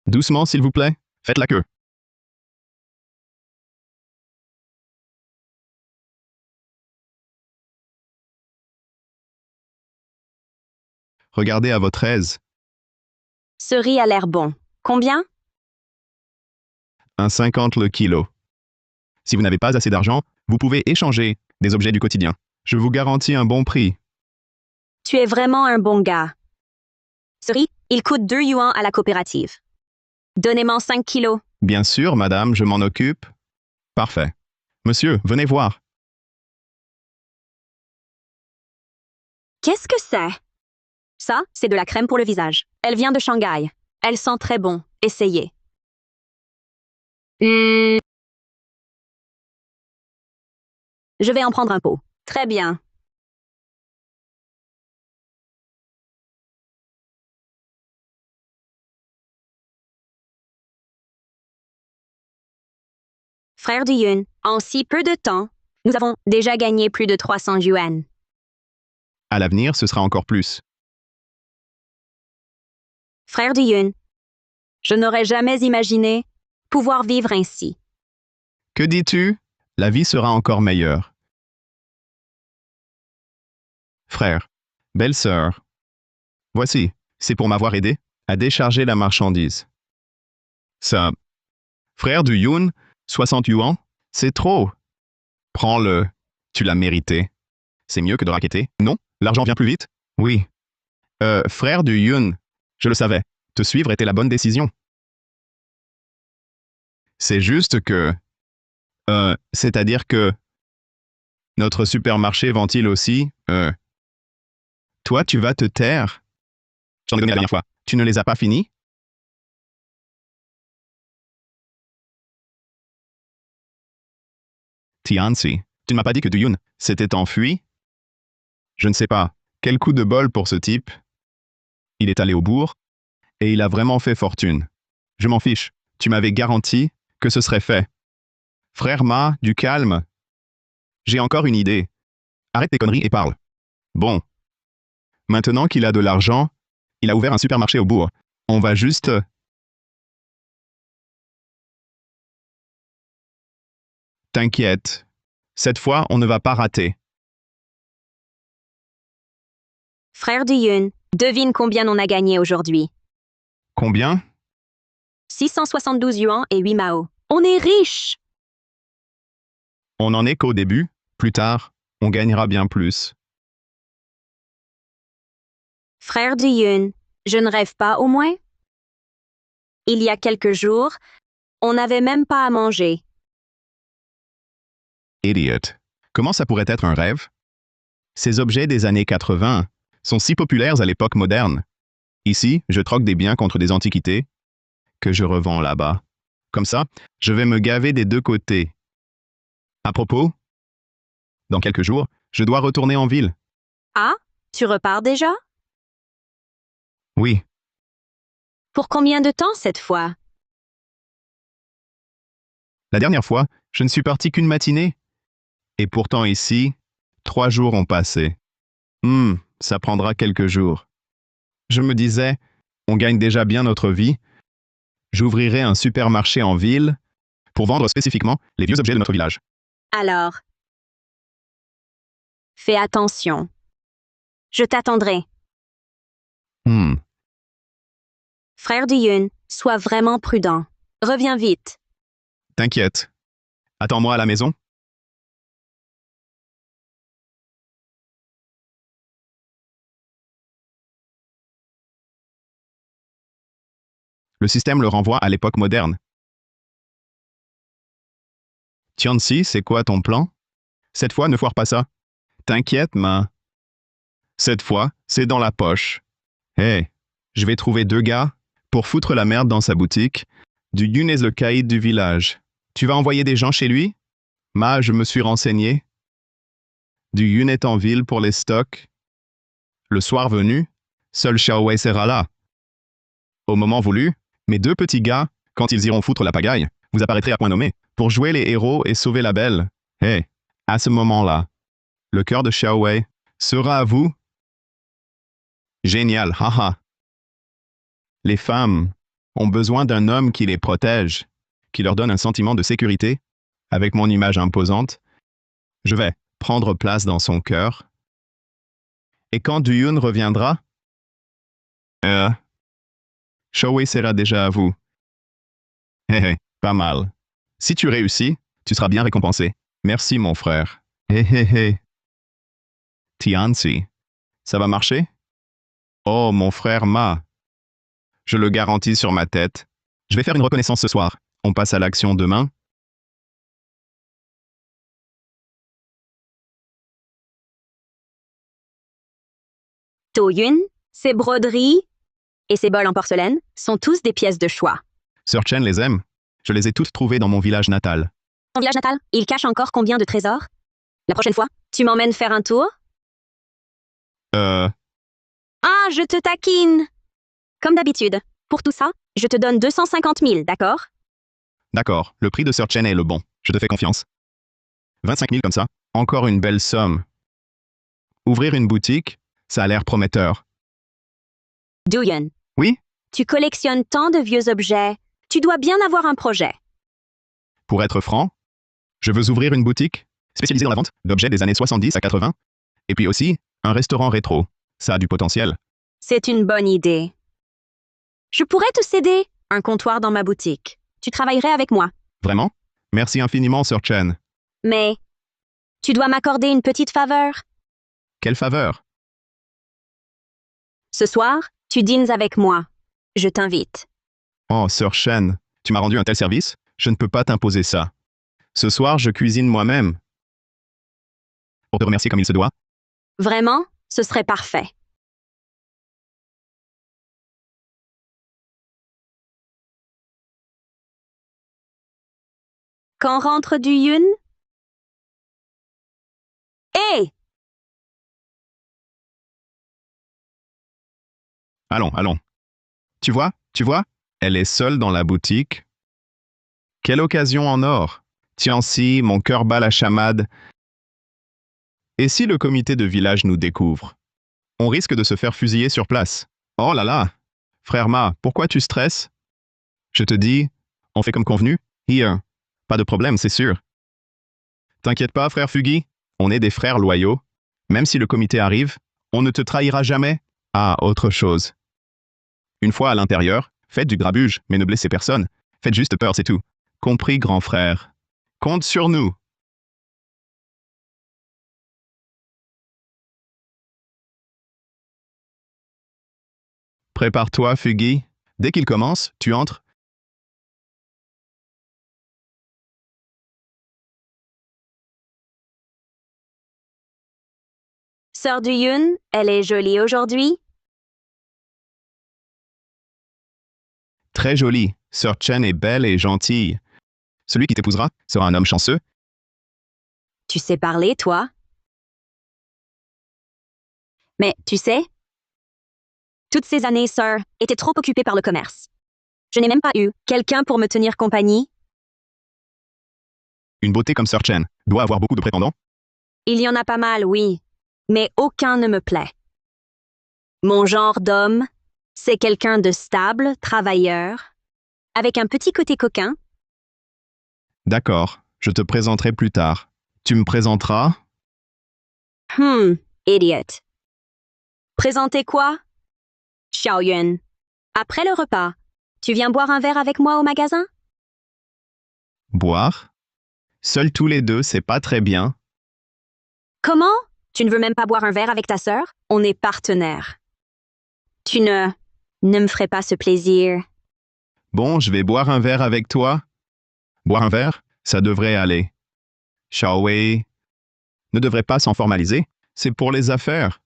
Doucement, s'il vous plaît. Faites la queue. Regardez à votre aise. Ce riz a l'air bon. Combien? Un 50 le kilo. Si vous n'avez pas assez d'argent, vous pouvez échanger des objets du quotidien. Je vous garantis un bon prix. Tu es vraiment un bon gars. Ce riz, il coûte 2 yuans à la coopérative. Donnez-moi 5 kilos. Bien sûr, madame, je m'en occupe. Parfait. Monsieur, venez voir. Qu'est-ce que c'est? Ça, c'est de la crème pour le visage. Elle vient de Shanghai. Elle sent très bon. Essayez. Je vais en prendre un pot. Très bien. Frère Diyun, En si peu de temps, nous avons déjà gagné plus de 300 yuan. À l'avenir, ce sera encore plus. Frère du Yun, je n'aurais jamais imaginé pouvoir vivre ainsi. Que dis-tu? La vie sera encore meilleure. Frère, belle-sœur, voici, c'est pour m'avoir aidé à décharger la marchandise. Ça, frère du Yun, 60 yuan, c'est trop. Prends-le, tu l'as mérité. C'est mieux que de racketter, non? L'argent vient plus vite? Oui. Frère du Yun, je le savais, te suivre était la bonne décision. C'est juste que... c'est-à-dire que... Notre supermarché vend-il aussi... Toi, tu vas te taire? J'en ai donné la dernière fois. Tu ne les as pas finis? Tianzi, tu ne m'as pas dit que Du Yun s'était enfui? Je ne sais pas. Quel coup de bol pour ce type. Il est allé au bourg, et il a vraiment fait fortune. Je m'en fiche. Tu m'avais garanti que ce serait fait. Frère Ma, du calme. J'ai encore une idée. Arrête tes conneries et parle. Bon. Maintenant qu'il a de l'argent, il a ouvert un supermarché au bourg. On va juste... T'inquiète. Cette fois, on ne va pas rater. Frère du Yun, devine combien on a gagné aujourd'hui. Combien? 672 yuan et 8 mao. On est riche! On n'en est qu'au début. Plus tard, on gagnera bien plus. Frère du Yun, je ne rêve pas au moins? Il y a quelques jours, on n'avait même pas à manger. Idiot. Comment ça pourrait être un rêve? Ces objets des années 80 sont si populaires à l'époque moderne. Ici, je troque des biens contre des antiquités que je revends là-bas. Comme ça, je vais me gaver des deux côtés. À propos, dans quelques jours, je dois retourner en ville. Ah, tu repars déjà? Oui, Pour combien de temps cette fois? la dernière fois, je ne suis parti qu'une matinée. Et pourtant ici, 3 jours ont passé. Ça prendra quelques jours. Je me disais, on gagne déjà bien notre vie. J'ouvrirai un supermarché en ville pour vendre spécifiquement les vieux objets de notre village. Alors, fais attention. Je t'attendrai. Frère du Yun, sois vraiment prudent. Reviens vite. T'inquiète. Attends-moi à la maison. Le système le renvoie à l'époque moderne. Tianzi, c'est quoi ton plan? Cette fois, ne foire pas ça. T'inquiète, Ma. Cette fois, c'est dans la poche. Hé, je vais trouver 2 gars pour foutre la merde dans sa boutique. Du Yun est le caïd du village. Tu vas envoyer des gens chez lui? Ma, je me suis renseigné. Du Yun est en ville pour les stocks. Le soir venu, seul Xiaowei sera là. Au moment voulu, mes 2 petits gars, quand ils iront foutre la pagaille, vous apparaîtrez à point nommé pour jouer les héros et sauver la belle. Hé, à ce moment-là, le cœur de Xiaowei sera à vous. Génial, haha. Les femmes ont besoin d'un homme qui les protège, qui leur donne un sentiment de sécurité. Avec mon image imposante, je vais prendre place dans son cœur. Et quand Du Yun reviendra, Xiaowei sera déjà à vous. Hé, pas mal. Si tu réussis, tu seras bien récompensé. Merci, mon frère. Hé. Tianzi, ça va marcher? Oh, mon frère Ma. Je le garantis sur ma tête. Je vais faire une reconnaissance ce soir. On passe à l'action demain. To Yun, ses broderies et ses bols en porcelaine sont tous des pièces de choix. Sir Chen les aime. Je les ai toutes trouvées dans mon village natal. Ton village natal, il cache encore combien de trésors? La prochaine fois, tu m'emmènes faire un tour? Ah, je te taquine! Comme d'habitude. Pour tout ça, je te donne 250 000, d'accord? D'accord, le prix de Sir Chen est le bon. Je te fais confiance. 25 000 comme ça, encore une belle somme. Ouvrir une boutique, ça a l'air prometteur. Duyun. Oui? Tu collectionnes tant de vieux objets. Tu dois bien avoir un projet. Pour être franc, je veux ouvrir une boutique spécialisée dans la vente d'objets des années 70 à 80. Et puis aussi, un restaurant rétro. Ça a du potentiel. C'est une bonne idée. Je pourrais te céder un comptoir dans ma boutique. Tu travaillerais avec moi. Vraiment? Merci infiniment, Sir Chen. Mais tu dois m'accorder une petite faveur. Quelle faveur? Ce soir, tu dînes avec moi. Je t'invite. Oh, Sir Chen, tu m'as rendu un tel service? Je ne peux pas t'imposer ça. Ce soir, je cuisine moi-même. Pour te remercier comme il se doit. Vraiment, ce serait parfait. Quand rentre Duyun? Hé! Allons, allons. Tu vois? Elle est seule dans la boutique. Quelle occasion en or! Tiens-ci, mon cœur bat la chamade. Et si le comité de village nous découvre? On risque de se faire fusiller sur place. Oh là là! Frère Ma, pourquoi tu stresses? Je te dis, on fait comme convenu? Here. Pas de problème, c'est sûr. T'inquiète pas, frère Fugui. On est des frères loyaux. Même si le comité arrive, on ne te trahira jamais. Ah, autre chose. Une fois à l'intérieur, faites du grabuge, mais ne blessez personne. Faites juste peur, c'est tout. Compris, grand frère. Compte sur nous. Prépare-toi, Fugui. Dès qu'il commence, tu entres. Sœur Duyun, elle est jolie aujourd'hui? Très jolie. Sir Chen est belle et gentille. Celui qui t'épousera sera un homme chanceux. Tu sais parler, toi? Mais tu sais, toutes ces années, sœur, étaient trop occupée par le commerce. Je n'ai même pas eu quelqu'un pour me tenir compagnie. Une beauté comme Sir Chen doit avoir beaucoup de prétendants. Il y en a pas mal, oui, mais aucun ne me plaît. Mon genre d'homme, c'est quelqu'un de stable, travailleur, avec un petit côté coquin. D'accord, je te présenterai plus tard. Tu me présenteras? Idiot. Présentez quoi? Xiaoyun. Après le repas, tu viens boire un verre avec moi au magasin? Boire? Seuls tous les deux, c'est pas très bien. Comment? Tu ne veux même pas boire un verre avec ta sœur? On est partenaires. Tu ne me ferais pas ce plaisir. Bon, je vais boire un verre avec toi. Boire un verre, ça devrait aller. Xiao Wei ne devrait pas s'en formaliser. C'est pour les affaires.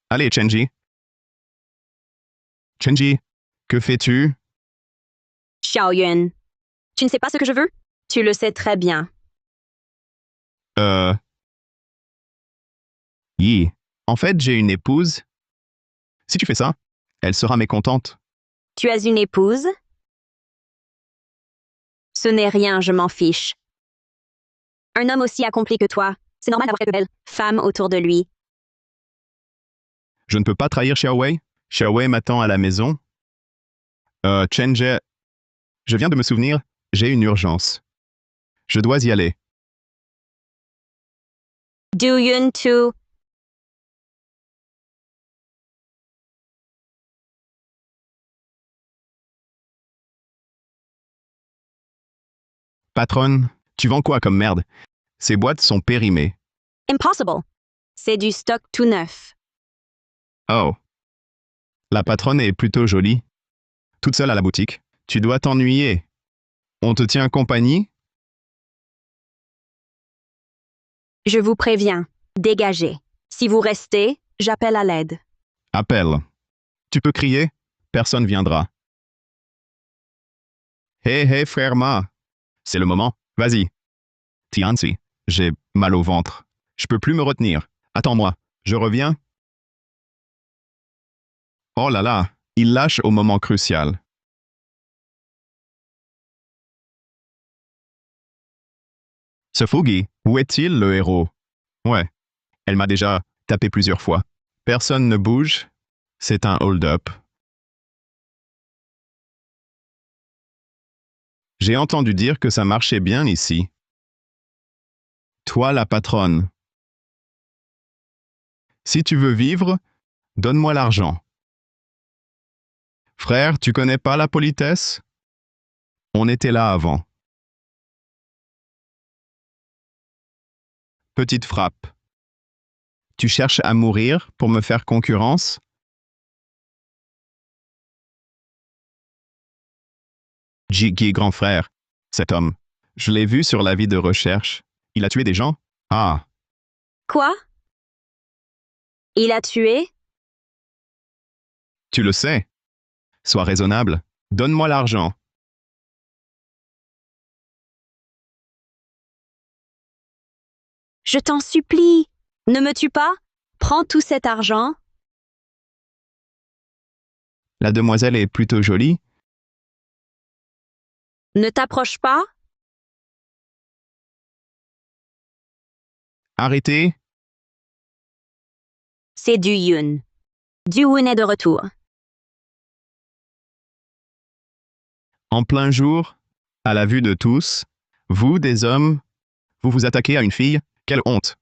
Allez, Chenji. Chenji, que fais-tu? Xiaoyun. Tu ne sais pas ce que je veux? Tu le sais très bien. Yi. En fait, j'ai une épouse. Si tu fais ça, elle sera mécontente. Tu as une épouse? Ce n'est rien, je m'en fiche. Un homme aussi accompli que toi, c'est normal d'avoir quelques belles femmes autour de lui. Je ne peux pas trahir Xiao Wei. Xiao Wei m'attend à la maison. Chenji, je viens de me souvenir, j'ai une urgence. Je dois y aller. Duyun too. Patronne, tu vends quoi comme merde? Ces boîtes sont périmées. Impossible. C'est du stock tout neuf. Oh. La patronne est plutôt jolie. Toute seule à la boutique. Tu dois t'ennuyer. On te tient compagnie? Je vous préviens, dégagez. Si vous restez, j'appelle à l'aide. Appelle. Tu peux crier? Personne viendra. Hé, hé, frère Ma. C'est le moment. Vas-y. Tianzi, j'ai mal au ventre. Je peux plus me retenir. Attends-moi. Je reviens. Oh là là, il lâche au moment crucial. Ce Fougi, où est-il, le héros? Ouais, elle m'a déjà tapé plusieurs fois. Personne ne bouge. C'est un hold-up. J'ai entendu dire que ça marchait bien ici. Toi, la patronne. Si tu veux vivre, donne-moi l'argent. Frère, tu connais pas la politesse? On était là avant. Petite frappe. Tu cherches à mourir pour me faire concurrence? Jiggy, grand frère. Cet homme. Je l'ai vu sur l'avis de recherche. Il a tué des gens? Ah, Quoi? Il a tué? tu le sais. Sois raisonnable. Donne-moi l'argent. Je t'en supplie. Ne me tue pas. Prends tout cet argent. La demoiselle est plutôt jolie. Ne t'approche pas. Arrêtez. C'est du Yun. Du Yun est de retour. En plein jour, à la vue de tous, vous, des hommes, vous vous attaquez à une fille? Quelle honte!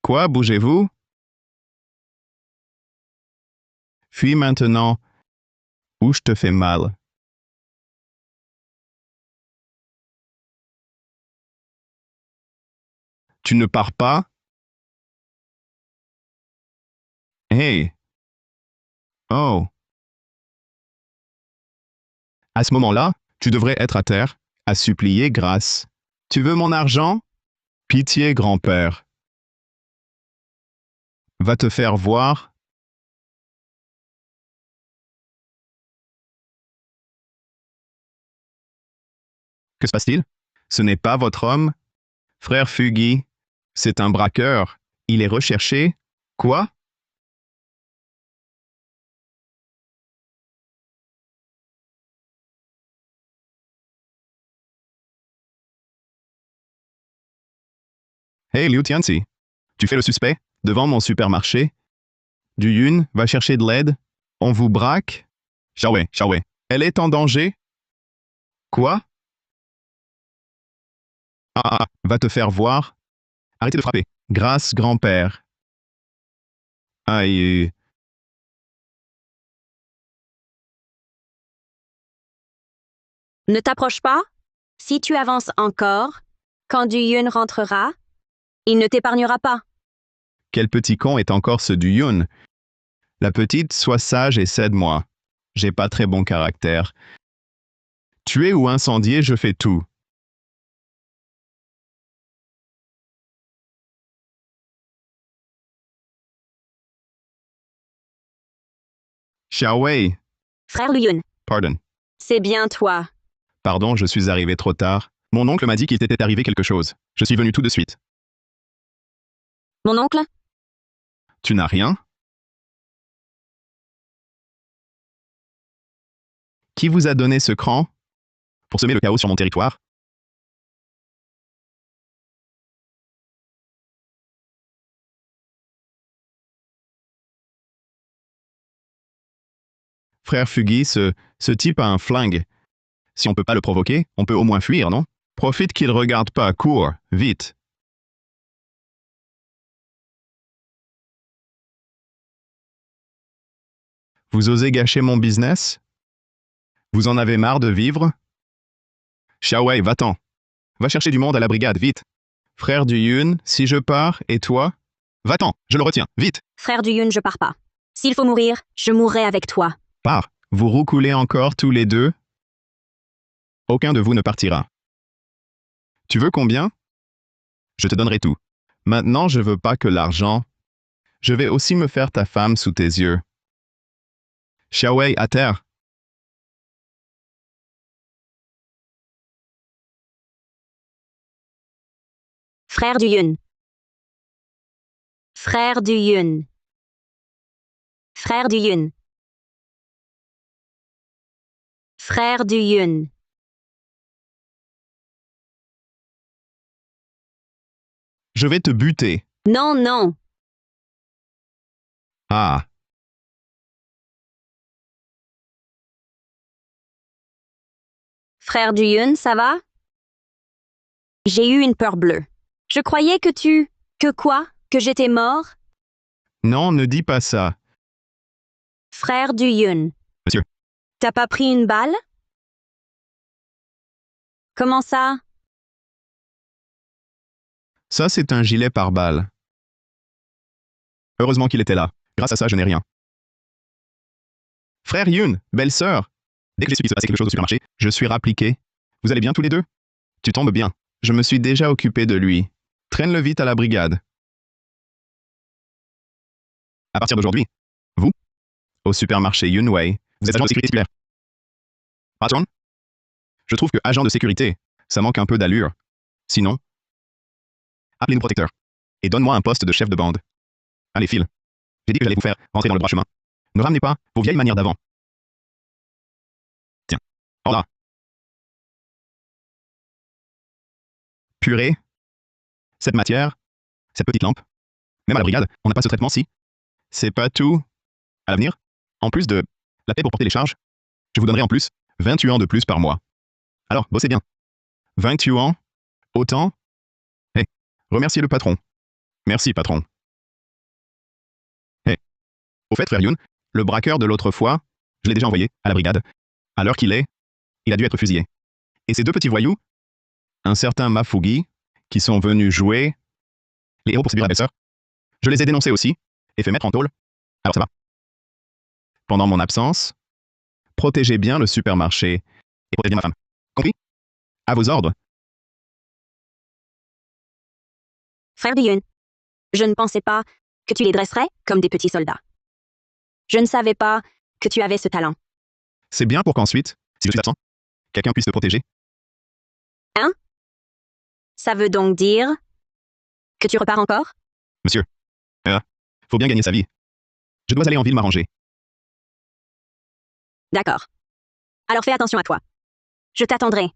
Quoi, bougez-vous? Fuis maintenant, ou je te fais mal. Tu ne pars pas? Hey! Oh! À ce moment-là, tu devrais être à terre, à supplier grâce. Tu veux mon argent? Pitié, grand-père. Va te faire voir. Que se passe-t-il? Ce n'est pas votre homme? Frère Fugui, c'est un braqueur. Il est recherché. Quoi? Hey, Liu Tianzi, tu fais le suspect? Devant mon supermarché? Du Yun va chercher de l'aide? On vous braque? Xiaowei, Xiaowei, elle est en danger? Quoi? Va te faire voir. Arrêtez de frapper. Grâce, grand-père. Aïe. Ne t'approche pas. Si tu avances encore, quand du Yun rentrera, il ne t'épargnera pas. Quel petit con est encore ce du Yun? La petite, sois sage et cède-moi. J'ai pas très bon caractère. Tuer ou incendier, je fais tout. Xiaowei, Frère Luyun, pardon. c'est bien toi. Pardon, je suis arrivé trop tard. Mon oncle m'a dit qu'il t'était arrivé quelque chose. Je suis venu tout de suite. Mon oncle? Tu n'as rien? Qui vous a donné ce cran? Pour semer le chaos sur mon territoire? Frère Fugui, ce type a un flingue. Si on peut pas le provoquer, on peut au moins fuir, non? Profite qu'il regarde pas, cours, vite. Vous osez gâcher mon business? Vous en avez marre de vivre? Xiaowei, va-t'en. Va chercher du monde à la brigade, vite. Frère du Yun, si je pars, et toi? Va-t'en, je le retiens, vite. Frère du Yun, je pars pas. S'il faut mourir, je mourrai avec toi. Pars. Vous roucoulez encore tous les deux? Aucun de vous ne partira. Tu veux combien? Je te donnerai tout. Maintenant, je veux pas que l'argent. Je vais aussi me faire ta femme sous tes yeux. Xiaowei, à terre. Frère du Yun. Frère du Yun. Frère du Yun. Frère du Yun. Je vais te buter. Non, non. Ah. Frère du Yun, ça va? J'ai eu une peur bleue. Je croyais que tu... Que quoi? Que j'étais mort? Non, ne dis pas ça. Frère du Yun. Monsieur. T'as pas pris une balle? Comment ça? Ça, c'est un gilet pare-balles. Heureusement qu'il était là. Grâce à ça, je n'ai rien. Frère Yun, belle-sœur. Dès que j'ai su qu'il se passait quelque chose au supermarché, je suis rappliqué. Vous allez bien tous les deux? Tu tombes bien. Je me suis déjà occupé de lui. Traîne-le vite à la brigade. À partir d'aujourd'hui, vous, au supermarché Yunwei, vous êtes agent de sécurité titulaire. Patron? Je trouve que agent de sécurité, ça manque un peu d'allure. Sinon, appelez-nous protecteur. Et donne-moi un poste de chef de bande. Allez, file. J'ai dit que j'allais vous faire rentrer dans le droit chemin. Ne ramenez pas vos vieilles manières d'avant. Tiens. Oh là. Purée. Cette matière. Cette petite lampe. Même à la brigade, on n'a pas ce traitement-ci. C'est pas tout. À l'avenir, en plus de la paie pour porter les charges, je vous donnerai en plus 28 ans de plus par mois. Alors, bossez bien. 28 ans. Autant. Hé, remerciez le patron. Merci, patron. Hé. Au fait, frère Yun, le braqueur de l'autre fois, je l'ai déjà envoyé à la brigade. À l'heure qu'il est, il a dû être fusillé. Et ces deux petits voyous, un certain Mafugi, qui sont venus jouer les héros pour séduire la belle-sœur, je les ai dénoncés aussi et fait mettre en tôle. Alors ça va. Pendant mon absence, protégez bien le supermarché et protégez ma femme. Compris? À vos ordres. Frère du Yun. Je ne pensais pas que tu les dresserais comme des petits soldats. Je ne savais pas que tu avais ce talent. C'est bien pour qu'ensuite, si je suis absent, quelqu'un puisse te protéger. Hein? Ça veut donc dire que tu repars encore? Monsieur, faut bien gagner sa vie. Je dois aller en ville m'arranger. D'accord. Alors fais attention à toi. Je t'attendrai.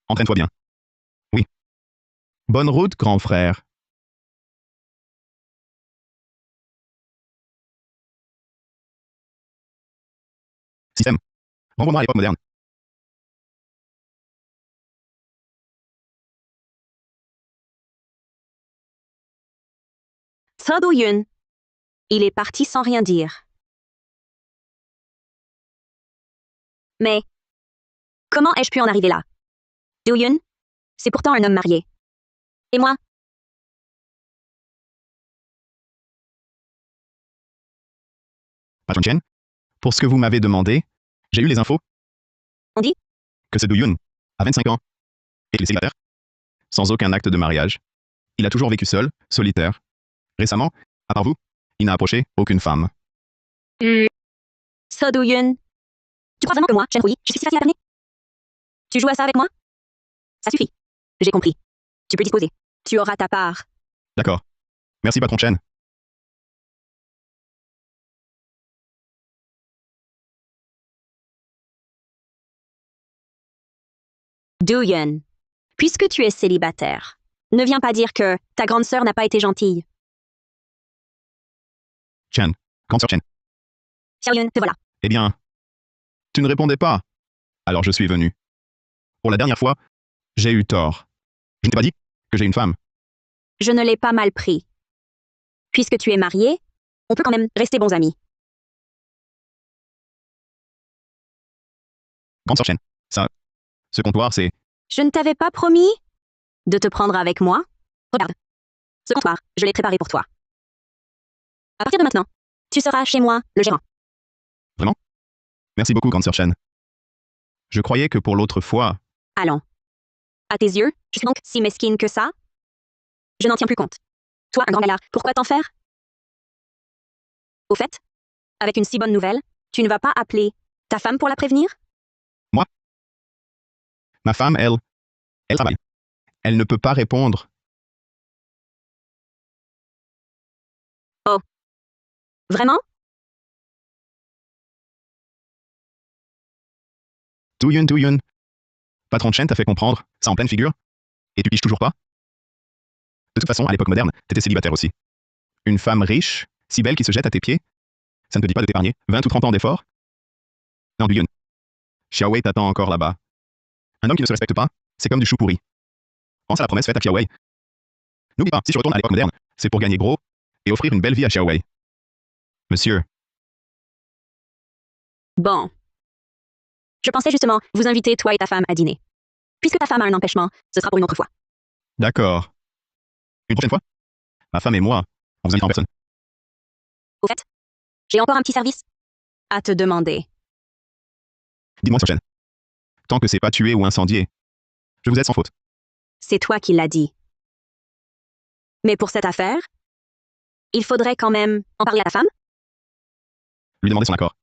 Entraîne-toi bien. Oui. Bonne route, grand frère. Système. Renvoie-moi à l'époque moderne. Do Yun. Il est parti sans rien dire. Mais comment ai-je pu en arriver là? Do Yun, c'est pourtant un homme marié. Et moi? Patron Chen, pour ce que vous m'avez demandé, j'ai eu les infos. On dit? Que ce Douyun a 25 ans et qu'il est célibataire, sans aucun acte de mariage. Il a toujours vécu seul, solitaire. Récemment, à part vous, il n'a approché aucune femme. Do Yun. Tu crois vraiment que moi, Chen Hui, je suis si facile à berner? Tu joues à ça avec moi? Ça suffit. J'ai compris. Tu peux disposer. Tu auras ta part. D'accord. Merci, patron Chen. Do Yun. Puisque tu es célibataire, ne viens pas dire que ta grande sœur n'a pas été gentille. Chen. Grande sœur Chen. Xiao Yun, te voilà. Eh bien, tu ne répondais pas. Alors je suis venu. Pour la dernière fois, j'ai eu tort. Je ne t'ai pas dit que j'ai une femme. Je ne l'ai pas mal pris. Puisque tu es marié, on peut quand même rester bons amis. Grande sœur Chen. Ça, ce comptoir, c'est... Je ne t'avais pas promis de te prendre avec moi? Regarde. Ce comptoir, je l'ai préparé pour toi. À partir de maintenant, tu seras chez moi, le gérant. Vraiment? Merci beaucoup, grande sœur Chen. Je croyais que pour l'autre fois... Allons. À tes yeux, je suis donc si mesquine que ça? Je n'en tiens plus compte. Toi, un grand galard, pourquoi t'en faire? Au fait, avec une si bonne nouvelle, tu ne vas pas appeler ta femme pour la prévenir? Ma femme, elle travaille. Elle ne peut pas répondre. Vraiment? Douyun. Patron Chen t'a fait comprendre, ça en pleine figure. Et tu piges toujours pas? De toute façon, à l'époque moderne, t'étais célibataire aussi. Une femme riche, si belle qui se jette à tes pieds, ça ne te dit pas de t'épargner 20 ou 30 ans d'efforts? Non, du Yun. Xiaowei t'attend encore là-bas. Un homme qui ne se respecte pas, c'est comme du chou pourri. Pense à la promesse faite à Xiaowei. N'oublie pas, si je retourne à l'époque moderne, c'est pour gagner gros et offrir une belle vie à Xiaowei. Monsieur, Bon. Je pensais justement vous inviter, toi et ta femme, à dîner. Puisque ta femme a un empêchement, ce sera pour une autre fois. d'accord. Une prochaine fois, ma femme et moi, on vous invite en personne. Au fait, j'ai encore un petit service à te demander. Dis-moi sur chaîne. Tant que c'est pas tué ou incendié, je vous aide sans faute. C'est toi qui l'as dit. Mais pour cette affaire, il faudrait quand même en parler à ta femme? Lui demander son accord.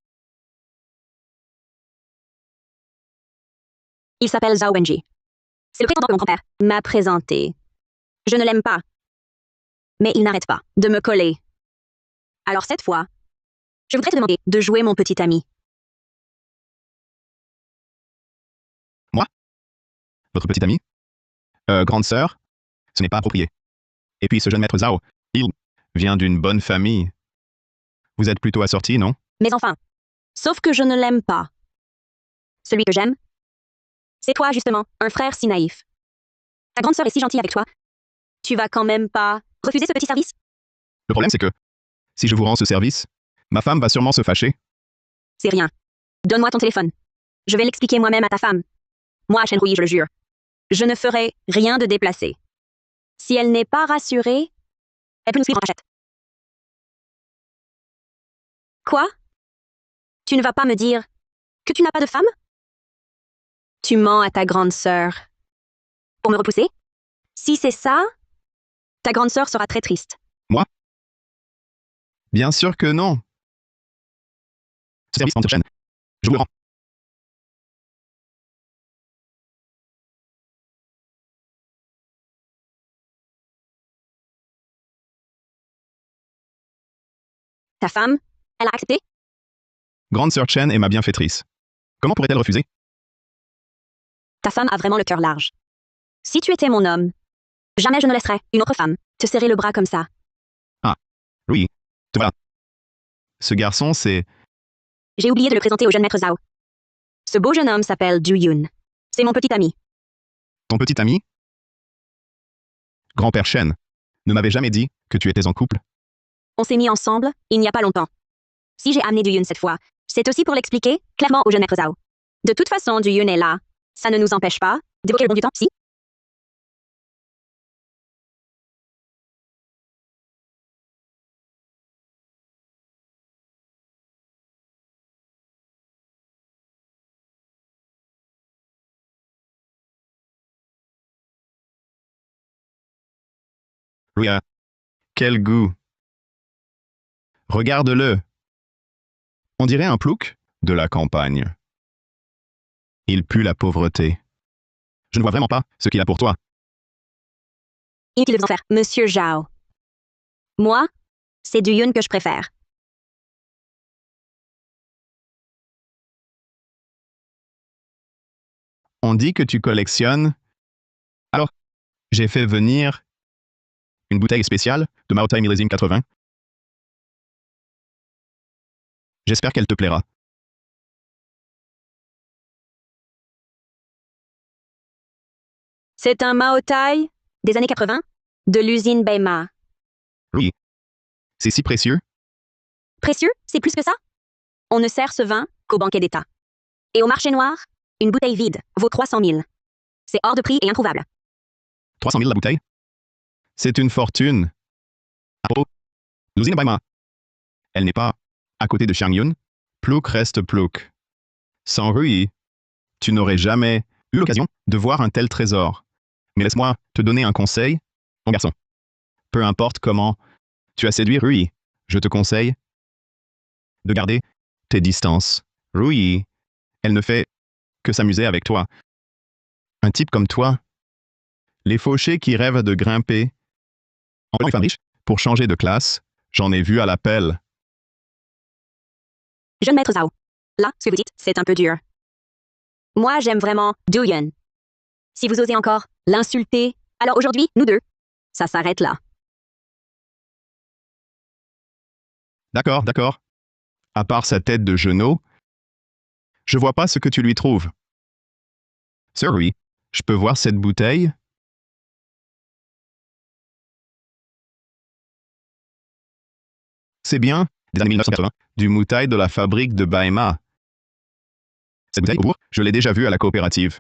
Il s'appelle Zhao Wenji. C'est le prétendant que mon grand-père m'a présenté. Je ne l'aime pas. Mais il n'arrête pas de me coller. Alors cette fois, je voudrais te demander de jouer mon petit ami. Votre petite amie? Grande sœur? Ce n'est pas approprié. Et puis ce jeune maître Zhao, il vient d'une bonne famille. Vous êtes plutôt assorti, non? Mais enfin, sauf que je ne l'aime pas. Celui que j'aime, c'est toi justement, un frère si naïf. Ta grande sœur est si gentille avec toi. Tu vas quand même pas refuser ce petit service? Le problème, c'est que, si je vous rends ce service, ma femme va sûrement se fâcher. C'est rien. Donne-moi ton téléphone. Je vais l'expliquer moi-même à ta femme. Moi, Shen Rui, je le jure. Je ne ferai rien de déplacé. Si elle n'est pas rassurée, elle peut nous suivre en cachette. Quoi? Tu ne vas pas me dire que tu n'as pas de femme? Tu mens à ta grande sœur. Pour me repousser? Si c'est ça, ta grande sœur sera très triste. Bien sûr que non. Ce service en chaîne. Je vous le rends. Ta femme, elle a accepté? Grande sœur Chen est ma bienfaitrice. Comment pourrait-elle refuser? Ta femme a vraiment le cœur large. Si tu étais mon homme, jamais je ne laisserais une autre femme te serrer le bras comme ça. Oui, te voilà. Ce garçon, c'est... J'ai oublié de le présenter au jeune maître Zhao. Ce beau jeune homme s'appelle Du Yun. C'est mon petit ami. ton petit ami? Grand-père Chen ne m'avait jamais dit que tu étais en couple. On s'est mis ensemble il n'y a pas longtemps. Si j'ai amené Du Yun cette fois, c'est aussi pour l'expliquer clairement au jeune maître Zhao. De toute façon, Du Yun est là. Ça ne nous empêche pas d'évoquer le bon du temps, si? Ria, quel goût. Regarde-le. On dirait un plouc de la campagne. Il pue la pauvreté. Je ne vois vraiment pas ce qu'il a pour toi. Inutile de vous en faire, monsieur Zhao. Moi, c'est Du Yun que je préfère. On dit que tu collectionnes. Alors, j'ai fait venir une bouteille spéciale de Maotai millésime 80. J'espère qu'elle te plaira. C'est un Mao Tai des années 80 de l'usine Beima. Oui. C'est si précieux. Précieux, c'est plus que ça? On ne sert ce vin qu'au banquet d'État. Et au marché noir, une bouteille vide vaut 300 000. C'est hors de prix et introuvable. 300 000 la bouteille. C'est une fortune. À propos, l'usine Baima. Elle n'est pas à côté de Xiangyun. Plouk reste Plouk. Sans Rui, tu n'aurais jamais eu l'occasion de voir un tel trésor. Mais laisse-moi te donner un conseil, mon garçon. Peu importe comment tu as séduit Rui, je te conseille de garder tes distances. Rui, elle ne fait que s'amuser avec toi. Un type comme toi, les fauchés qui rêvent de grimper en volant une femme riche pour changer de classe, j'en ai vu à l'appel. Jeune maître Zhao. Là, ce que vous dites, c'est un peu dur. Moi, j'aime vraiment Du Yun. Si vous osez encore l'insulter Alors aujourd'hui, nous deux. Ça s'arrête là. D'accord, d'accord. À part sa tête de genou, je vois pas ce que tu lui trouves. Sir, oui. Je peux voir cette bouteille? C'est bien, des années 1980, du moutail de la fabrique de Baema. Cette bouteille, au bourg, je l'ai déjà vue à la coopérative.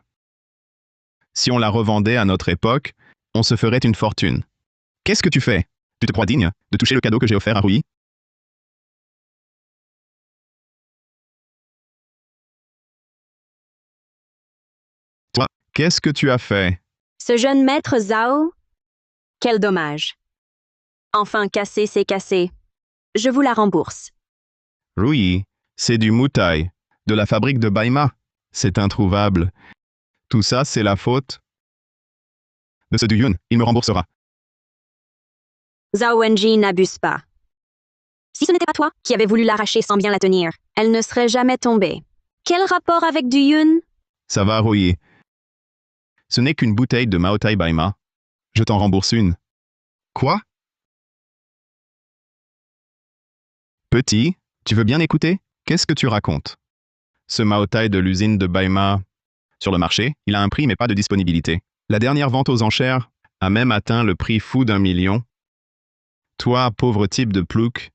Si on la revendait à notre époque, on se ferait une fortune. Qu'est-ce que tu fais? Tu te crois digne de toucher le cadeau que j'ai offert à Rui? Toi, qu'est-ce que tu as fait? Ce jeune maître Zhao? Quel dommage. Enfin, cassé, c'est cassé. Je vous la rembourse. Rui, c'est du moutail, de la fabrique de Baima. C'est introuvable. Tout ça, c'est la faute de ce Duyun. Il me remboursera. Zhao Wenji n'abuse pas. Si ce n'était pas toi qui avais voulu l'arracher sans bien la tenir, elle ne serait jamais tombée. Quel rapport avec du Yun? Ça va, Rui. Ce n'est qu'une bouteille de Maotai Baima. Je t'en rembourse une. Quoi? Petit, tu veux bien écouter? Qu'est-ce que tu racontes? Ce Maotai de l'usine de Baima, sur le marché, il a un prix mais pas de disponibilité. La dernière vente aux enchères a même atteint le prix fou d'1 million. Toi, pauvre type de plouc,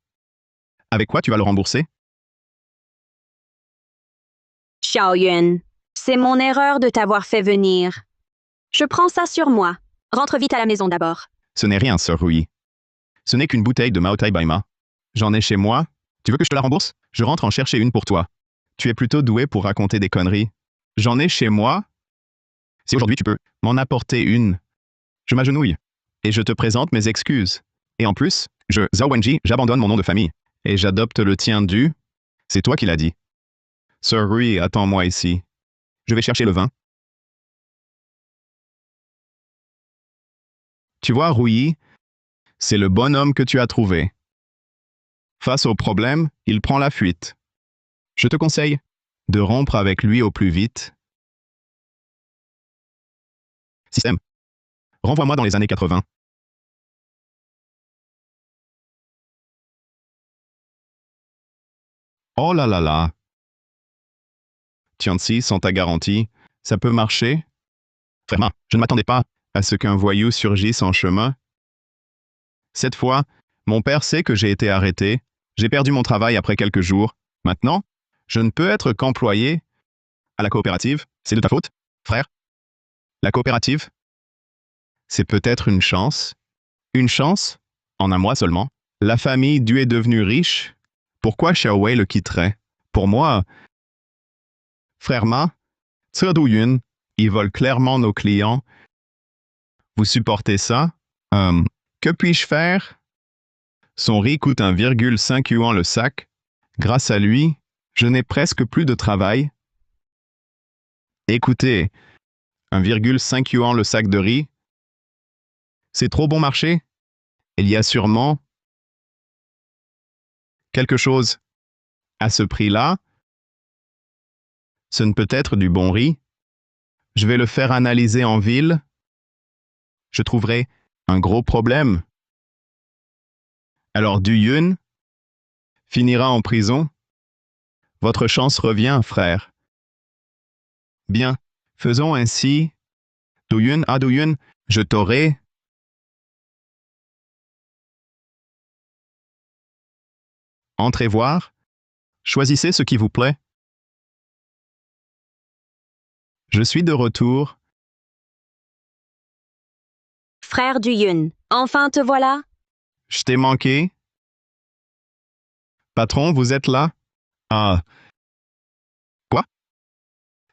avec quoi tu vas le rembourser? Xiao Yun, c'est mon erreur de t'avoir fait venir. Je prends ça sur moi. Rentre vite à la maison d'abord. Ce n'est rien, Sir Rui. Ce n'est qu'une bouteille de Maotai Baima. J'en ai chez moi. Tu veux que je te la rembourse? Je rentre en chercher une pour toi. Tu es plutôt doué pour raconter des conneries. J'en ai chez moi. Si aujourd'hui tu peux m'en apporter une, je m'agenouille et je te présente mes excuses. Et en plus, Zhao Wenji, j'abandonne mon nom de famille et j'adopte le tien du... C'est toi qui l'as dit. Sir Rui, attends-moi ici. Je vais chercher le vin. Tu vois, Rui, c'est le bonhomme que tu as trouvé. Face au problème, il prend la fuite. Je te conseille de rompre avec lui au plus vite. Système. Renvoie-moi dans les années 80. Oh là là là. Tianzi, sans ta garantie, ça peut marcher? Vraiment, je ne m'attendais pas à ce qu'un voyou surgisse en chemin. Cette fois, mon père sait que j'ai été arrêté. J'ai perdu mon travail après quelques jours. Maintenant, je ne peux être qu'employé à la coopérative. C'est de ta faute, frère. La coopérative, c'est peut-être une chance. Une chance? En un mois seulement. La famille Du est devenue riche. Pourquoi Xiaowei le quitterait? Pour moi, frère Ma, Yun, ils volent clairement nos clients. Vous supportez ça? Que puis-je faire? Son riz coûte 1,5 yuan le sac. Grâce à lui, je n'ai presque plus de travail. Écoutez, 1,5 yuan le sac de riz, c'est trop bon marché? Il y a sûrement quelque chose à ce prix-là. Ce ne peut être du bon riz. Je vais le faire analyser en ville. Je trouverai un gros problème. Alors Du Yun finira en prison. Votre chance revient, frère. Bien, faisons ainsi. Du Yun, je t'aurai. Entrez voir. Choisissez ce qui vous plaît. Je suis de retour. Frère du Yun, enfin te voilà? Je t'ai manqué. Patron, vous êtes là? Ah. Quoi?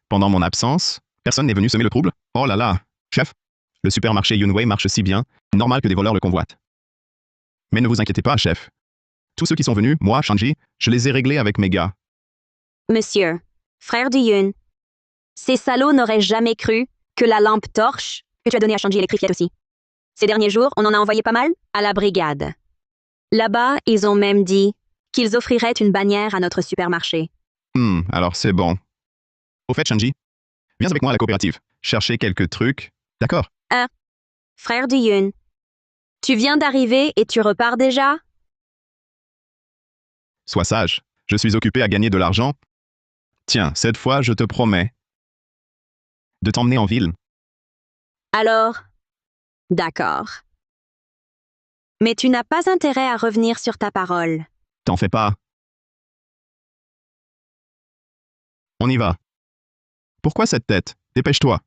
Pendant mon absence, personne n'est venu semer le trouble? Oh là là, chef, le supermarché Yunwei marche si bien, normal que des voleurs le convoitent. Mais ne vous inquiétez pas, chef. Tous ceux qui sont venus, moi, Shanji, je les ai réglés avec mes gars. Monsieur, frère du Yun, ces salauds n'auraient jamais cru que la lampe torche que tu as donnée à Shanji électrifiait aussi. Ces derniers jours, on en a envoyé pas mal à la brigade. Là-bas, ils ont même dit qu'ils offriraient une bannière à notre supermarché. Alors c'est bon. Au fait, Shanji, viens avec moi à la coopérative. Chercher quelques trucs. D'accord? Frère Diyun, tu viens d'arriver et tu repars déjà? Sois sage. Je suis occupé à gagner de l'argent. Tiens, cette fois, je te promets de t'emmener en ville. Alors? D'accord. Mais tu n'as pas intérêt à revenir sur ta parole. T'en fais pas. On y va. Pourquoi cette tête? Dépêche-toi.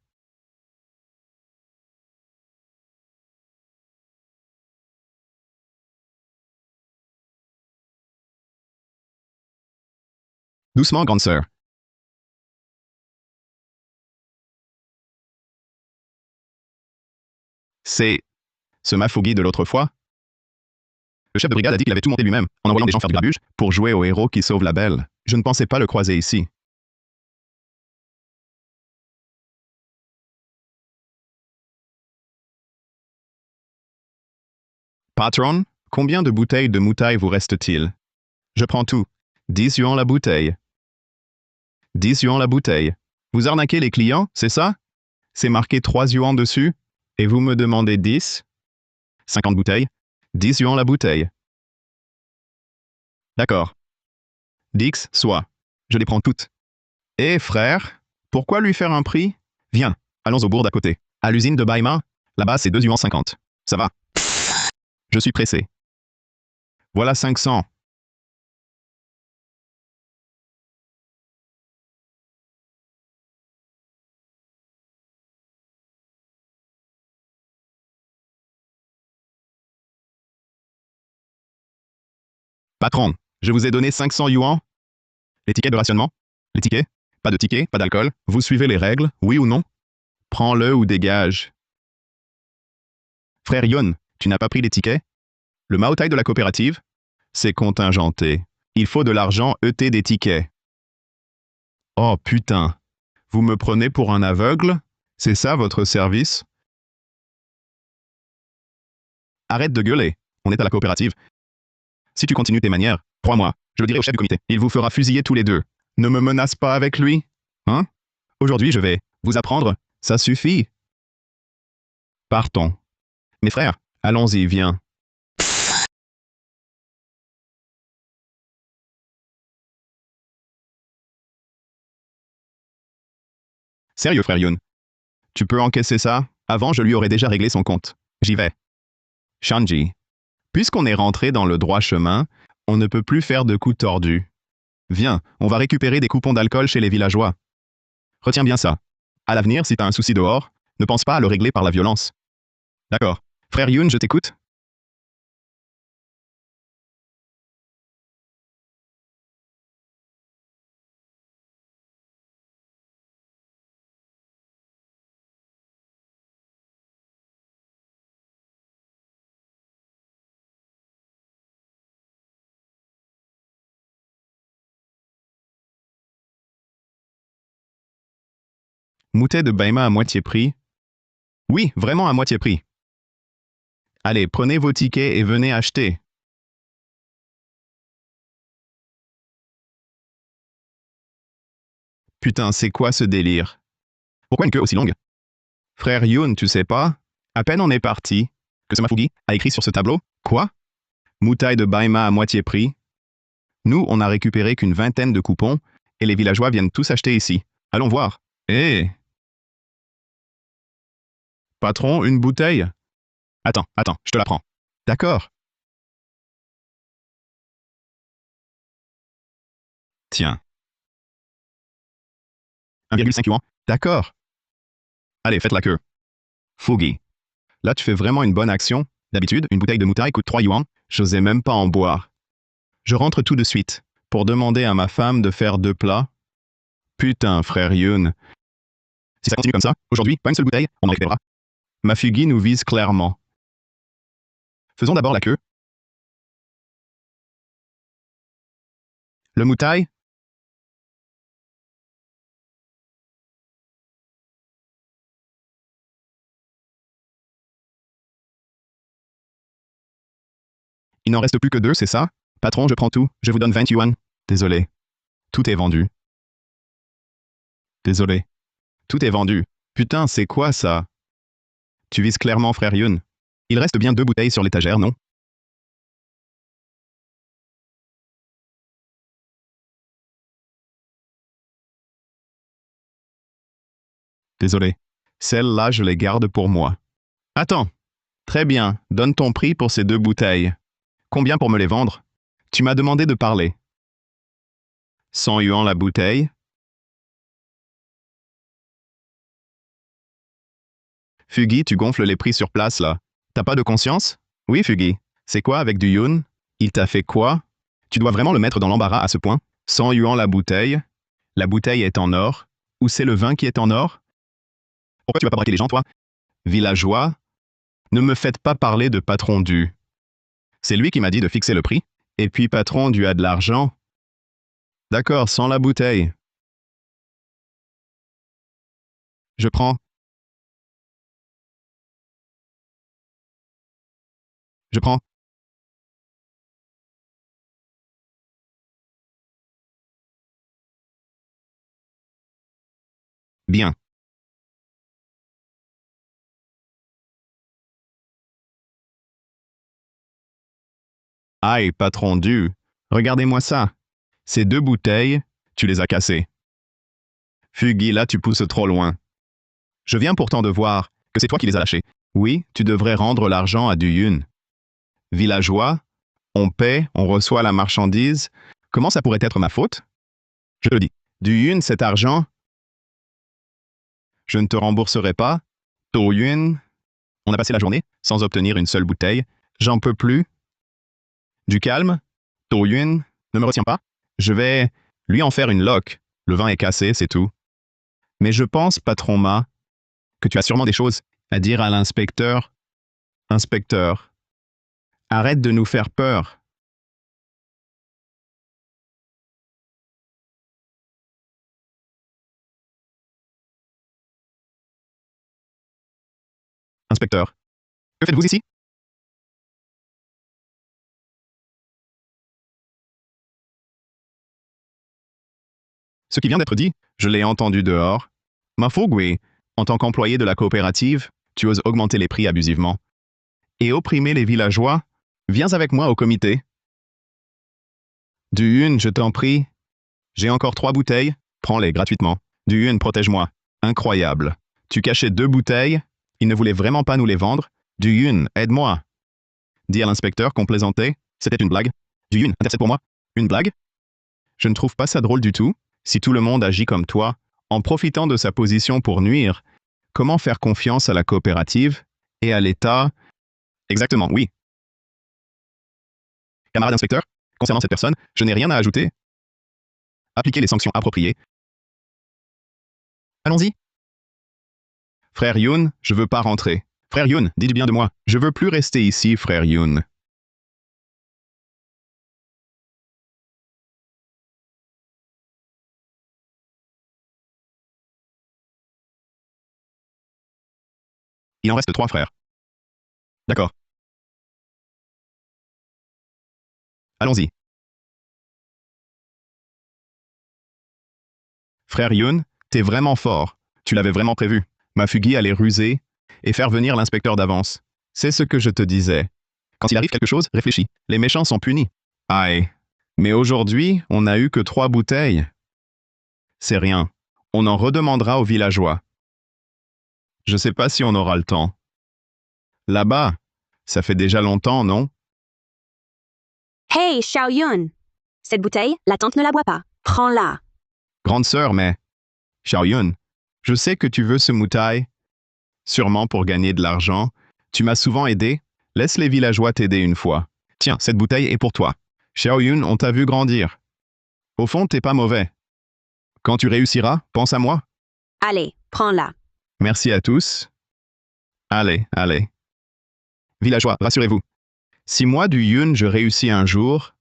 Doucement, grande sœur. C'est ce Mafougi de l'autre fois. Le chef de brigade a dit qu'il avait tout monté lui-même, en envoyant des gens faire du grabuge, pour jouer au héros qui sauve la belle. Je ne pensais pas le croiser ici. Patron, combien de bouteilles de moutaille vous reste-t-il? Je prends tout. 10 yuans la bouteille. 10 yuans la bouteille. Vous arnaquez les clients, c'est ça? C'est marqué 3 yuans dessus, et vous me demandez 10? 50 bouteilles. 10 yuans la bouteille. D'accord. Dix, soit. Je les prends toutes. Eh, frère, pourquoi lui faire un prix? Viens, allons au bourg d'à côté. À l'usine de Baima, là-bas c'est 2 yuans 50. Ça va. Je suis pressé. Voilà 500. Patron, je vous ai donné 500 yuans. Les tickets de rationnement? Les tickets? Pas de tickets, pas d'alcool. Vous suivez les règles, oui ou non? Prends-le ou dégage. Frère Yon, tu n'as pas pris les tickets? Le Maotai de la coopérative? C'est contingenté. Il faut de l'argent ET des tickets. Oh putain. Vous me prenez pour un aveugle? C'est ça votre service? Arrête de gueuler. On est à la coopérative. Si tu continues tes manières, crois-moi, je le dirai au chef du comité. Il vous fera fusiller tous les deux. Ne me menace pas avec lui. Hein? Aujourd'hui, je vais vous apprendre. Ça suffit. Partons. Mes frères, allons-y, viens. Sérieux, frère Youn. Tu peux encaisser ça? Avant, je lui aurais déjà réglé son compte. J'y vais. Shanji. Puisqu'on est rentré dans le droit chemin, on ne peut plus faire de coups tordus. Viens, on va récupérer des coupons d'alcool chez les villageois. Retiens bien ça. À l'avenir, si t'as un souci dehors, ne pense pas à le régler par la violence. D'accord. Frère Youn, je t'écoute. Moutet de Baima à moitié prix? Oui, vraiment à moitié prix. Allez, prenez vos tickets et venez acheter. Putain, c'est quoi ce délire? Pourquoi une queue aussi longue? Frère Youn, tu sais pas? À peine on est parti, que ce Mafougi a écrit sur ce tableau. Quoi? Moutaille de Baima à moitié prix? Nous, on n'a récupéré qu'une vingtaine de coupons, et les villageois viennent tous acheter ici. Allons voir. Eh! Patron, une bouteille? Attends, je te la prends. D'accord. Tiens. 1,5 yuan? D'accord. Allez, faites la queue. Fougi. Là, tu fais vraiment une bonne action. D'habitude, une bouteille de moutaille coûte 3 yuan. J'osais même pas en boire. Je rentre tout de suite, pour demander à ma femme de faire 2 plats. Putain, frère Youn. Si ça continue comme ça, aujourd'hui, pas une seule bouteille, on en récupérera. Ma Fugui nous vise clairement. Faisons d'abord la queue. Le moutaille? Il n'en reste plus que 2, c'est ça? Patron, je prends tout. Je vous donne 20 yuan. Désolé. Tout est vendu. Désolé. Tout est vendu. Putain, c'est quoi ça? Tu vises clairement frère Yun. Il reste bien 2 bouteilles sur l'étagère, non? Désolé. Celles-là, je les garde pour moi. Attends. Très bien. Donne ton prix pour ces 2 bouteilles. Combien pour me les vendre? Tu m'as demandé de parler. 100 yuan la bouteille. Fugi, tu gonfles les prix sur place, là. T'as pas de conscience? Oui, Fugi. C'est quoi avec du Yun? Il t'a fait quoi? Tu dois vraiment le mettre dans l'embarras à ce point? 100 yuan la bouteille. La bouteille est en or. Ou c'est le vin qui est en or? Pourquoi tu vas pas braquer les gens, toi? Villageois? Ne me faites pas parler de patron du. C'est lui qui m'a dit de fixer le prix. Et puis patron du a de l'argent. D'accord, sans la bouteille. Je prends. Je prends. Bien. Aïe, patron du. Regardez-moi ça. Ces 2 bouteilles, tu les as cassées. Fugi, là, tu pousses trop loin. Je viens pourtant de voir que c'est toi qui les as lâchés. Oui, tu devrais rendre l'argent à du Yun. Villageois, on paie, on reçoit la marchandise. Comment ça pourrait être ma faute? Je le dis. Du Yun, cet argent, je ne te rembourserai pas. To Yun, on a passé la journée sans obtenir une seule bouteille. J'en peux plus. Du calme. To Yun, ne me retiens pas. Je vais lui en faire une loque. Le vin est cassé, c'est tout. Mais je pense, patron Ma, que tu as sûrement des choses à dire à l'inspecteur. Inspecteur, arrête de nous faire peur. Inspecteur, que faites-vous ici? Ce qui vient d'être dit, je l'ai entendu dehors. Ma Fogui, en tant qu'employé de la coopérative, tu oses augmenter les prix abusivement. Et opprimer les villageois? Viens avec moi au comité. Du Yun, je t'en prie. J'ai encore 3 bouteilles, prends-les gratuitement. Du Yun, protège-moi. Incroyable. Tu cachais 2 bouteilles, il ne voulait vraiment pas nous les vendre. Du Yun, aide-moi. Dis à l'inspecteur qu'on plaisantait, c'était une blague. Du Yun, intercède pour moi. Une blague? Je ne trouve pas ça drôle du tout. Si tout le monde agit comme toi, en profitant de sa position pour nuire, comment faire confiance à la coopérative et à l'État? Exactement, oui. Camarade inspecteur, concernant cette personne, je n'ai rien à ajouter. Appliquez les sanctions appropriées. Allons-y. Frère Yun, je veux pas rentrer. Frère Yun, dites bien de moi. Je veux plus rester ici, frère Yun. Il en reste 3 frères. D'accord. Allons-y. Frère Yun, t'es vraiment fort. Tu l'avais vraiment prévu. Mafugi allait ruser et faire venir l'inspecteur d'avance. C'est ce que je te disais. Quand il arrive quelque chose, réfléchis. Les méchants sont punis. Aïe. Mais aujourd'hui, on n'a eu que 3 bouteilles. C'est rien. On en redemandera aux villageois. Je sais pas si on aura le temps. Là-bas, ça fait déjà longtemps, non? Hey, Xiaoyun! Cette bouteille, la tante ne la boit pas. Prends-la. Grande sœur, mais... Xiaoyun, je sais que tu veux ce moutaille. Sûrement pour gagner de l'argent. Tu m'as souvent aidé. Laisse les villageois t'aider une fois. Tiens, cette bouteille est pour toi. Xiaoyun, on t'a vu grandir. Au fond, t'es pas mauvais. Quand tu réussiras, pense à moi. Allez, prends-la. Merci à tous. Allez, allez. Villageois, rassurez-vous. Si moi, du Yun, je réussis un jour,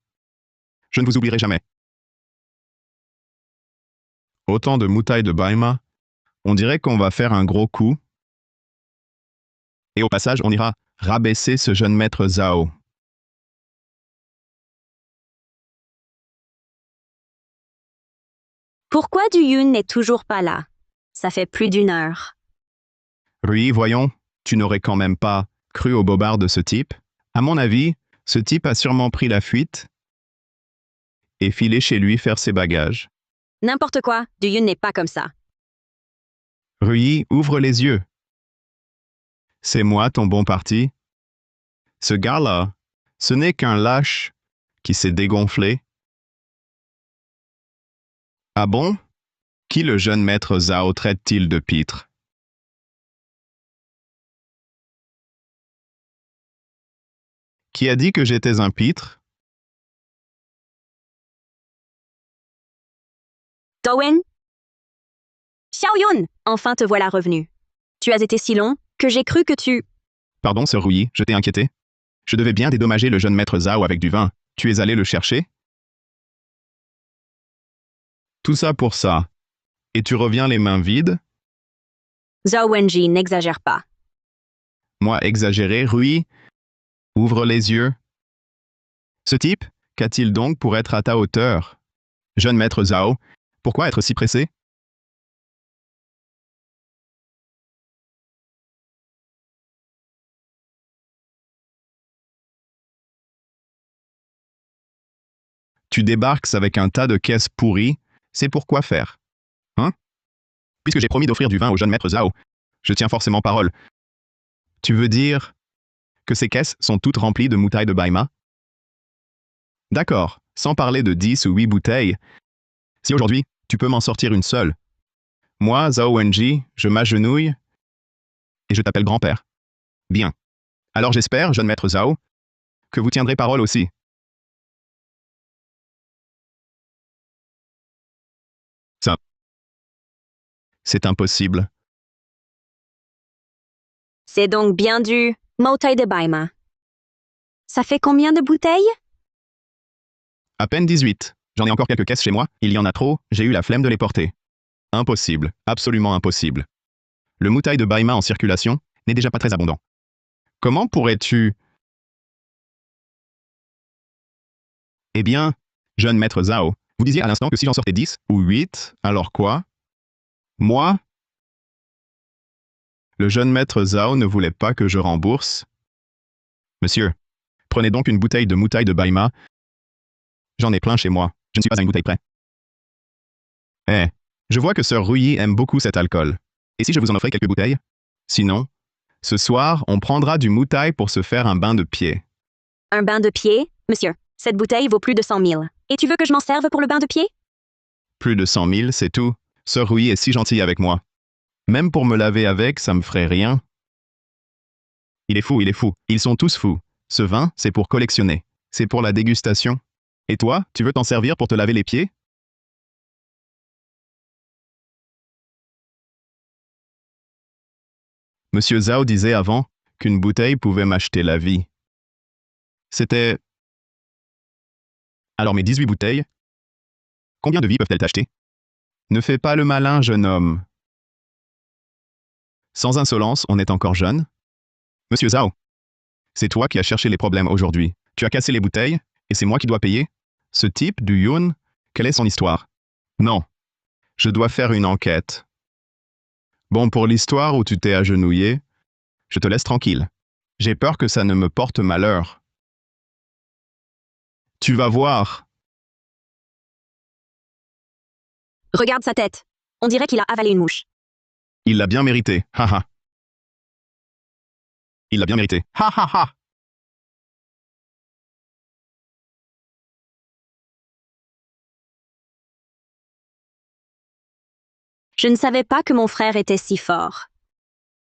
je ne vous oublierai jamais. Autant de moutailles de Baima, on dirait qu'on va faire un gros coup. Et au passage, on ira rabaisser ce jeune maître Zhao. Pourquoi Du Yun n'est toujours pas là? Ça fait plus d'1 heure. Rui, voyons, Tu n'aurais quand même pas cru au bobard de ce type? À mon avis, ce type a sûrement pris la fuite et filé chez lui faire ses bagages. N'importe quoi, Duyun n'est pas comme ça. Rui, ouvre les yeux. C'est moi ton bon parti. Ce gars-là, ce n'est qu'un lâche qui s'est dégonflé. Ah bon? Qui le jeune maître Zhao traite-t-il de pitre? Qui a dit que j'étais un pitre? Dowen? Xiaoyun, enfin te voilà revenu. Tu as été si long que j'ai cru que tu... Pardon, sœur Rouilly, je t'ai inquiété. Je devais bien dédommager le jeune maître Zhao avec du vin. Tu es allé le chercher? Tout ça pour ça. Et tu reviens les mains vides? Zhao Wenji, n'exagère pas. Moi, exagéré, Rui, ouvre les yeux. Ce type, qu'a-t-il donc pour être à ta hauteur? Jeune maître Zhao, pourquoi être si pressé? Tu débarques avec un tas de caisses pourries, c'est pour quoi faire? Hein? Puisque j'ai promis d'offrir du vin au jeune maître Zhao, je tiens forcément parole. Tu veux dire que ces caisses sont toutes remplies de moutailles de Baima? D'accord, sans parler de 10 ou 8 bouteilles. Si aujourd'hui, tu peux m'en sortir une seule. Moi, Zhao Wenji, je m'agenouille et je t'appelle grand-père. Bien. Alors j'espère, jeune maître Zhao, que vous tiendrez parole aussi. Ça. C'est impossible. C'est donc bien du Motai de Baima. Ça fait combien de bouteilles? À peine 18. J'en ai encore quelques caisses chez moi. Il y en a trop, j'ai eu la flemme de les porter. Impossible. Absolument impossible. Le moutail de Baima en circulation n'est déjà pas très abondant. Comment pourrais-tu... Eh bien, jeune maître Zhao, vous disiez à l'instant que si j'en sortais 10 ou 8, alors quoi? Moi? Le jeune maître Zhao ne voulait pas que je rembourse. Monsieur, prenez donc une bouteille de moutail de Baima. J'en ai plein chez moi. Je ne suis pas à une bouteille près. Eh, je vois que sœur Rouilly aime beaucoup cet alcool. Et si je vous en offrais quelques bouteilles? Sinon, ce soir, on prendra du moutail pour se faire un bain de pied. Un bain de pied? Monsieur, cette bouteille vaut plus de 100 000. Et tu veux que je m'en serve pour le bain de pied? Plus de 100 000, c'est tout. Sœur Rouilly est si gentille avec moi. Même pour me laver avec, ça me ferait rien. Il est fou, il est fou. Ils sont tous fous. Ce vin, c'est pour collectionner. C'est pour la dégustation. Et toi, tu veux t'en servir pour te laver les pieds? Monsieur Zhao disait avant qu'une bouteille pouvait m'acheter la vie. C'était... Alors mes 18 bouteilles, combien de vies peuvent-elles t'acheter? Ne fais pas le malin, jeune homme. Sans insolence, on est encore jeune. Monsieur Zhao, c'est toi qui as cherché les problèmes aujourd'hui. Tu as cassé les bouteilles, et c'est moi qui dois payer? Ce type, du Yun, quelle est son histoire? Non, je dois faire une enquête. Bon, pour l'histoire où tu t'es agenouillé, je te laisse tranquille. J'ai peur que ça ne me porte malheur. Tu vas voir. Regarde sa tête. On dirait qu'il a avalé une mouche. Il l'a bien mérité. Ha ha. Il l'a bien mérité. Ha ha ha. Je ne savais pas que mon frère était si fort.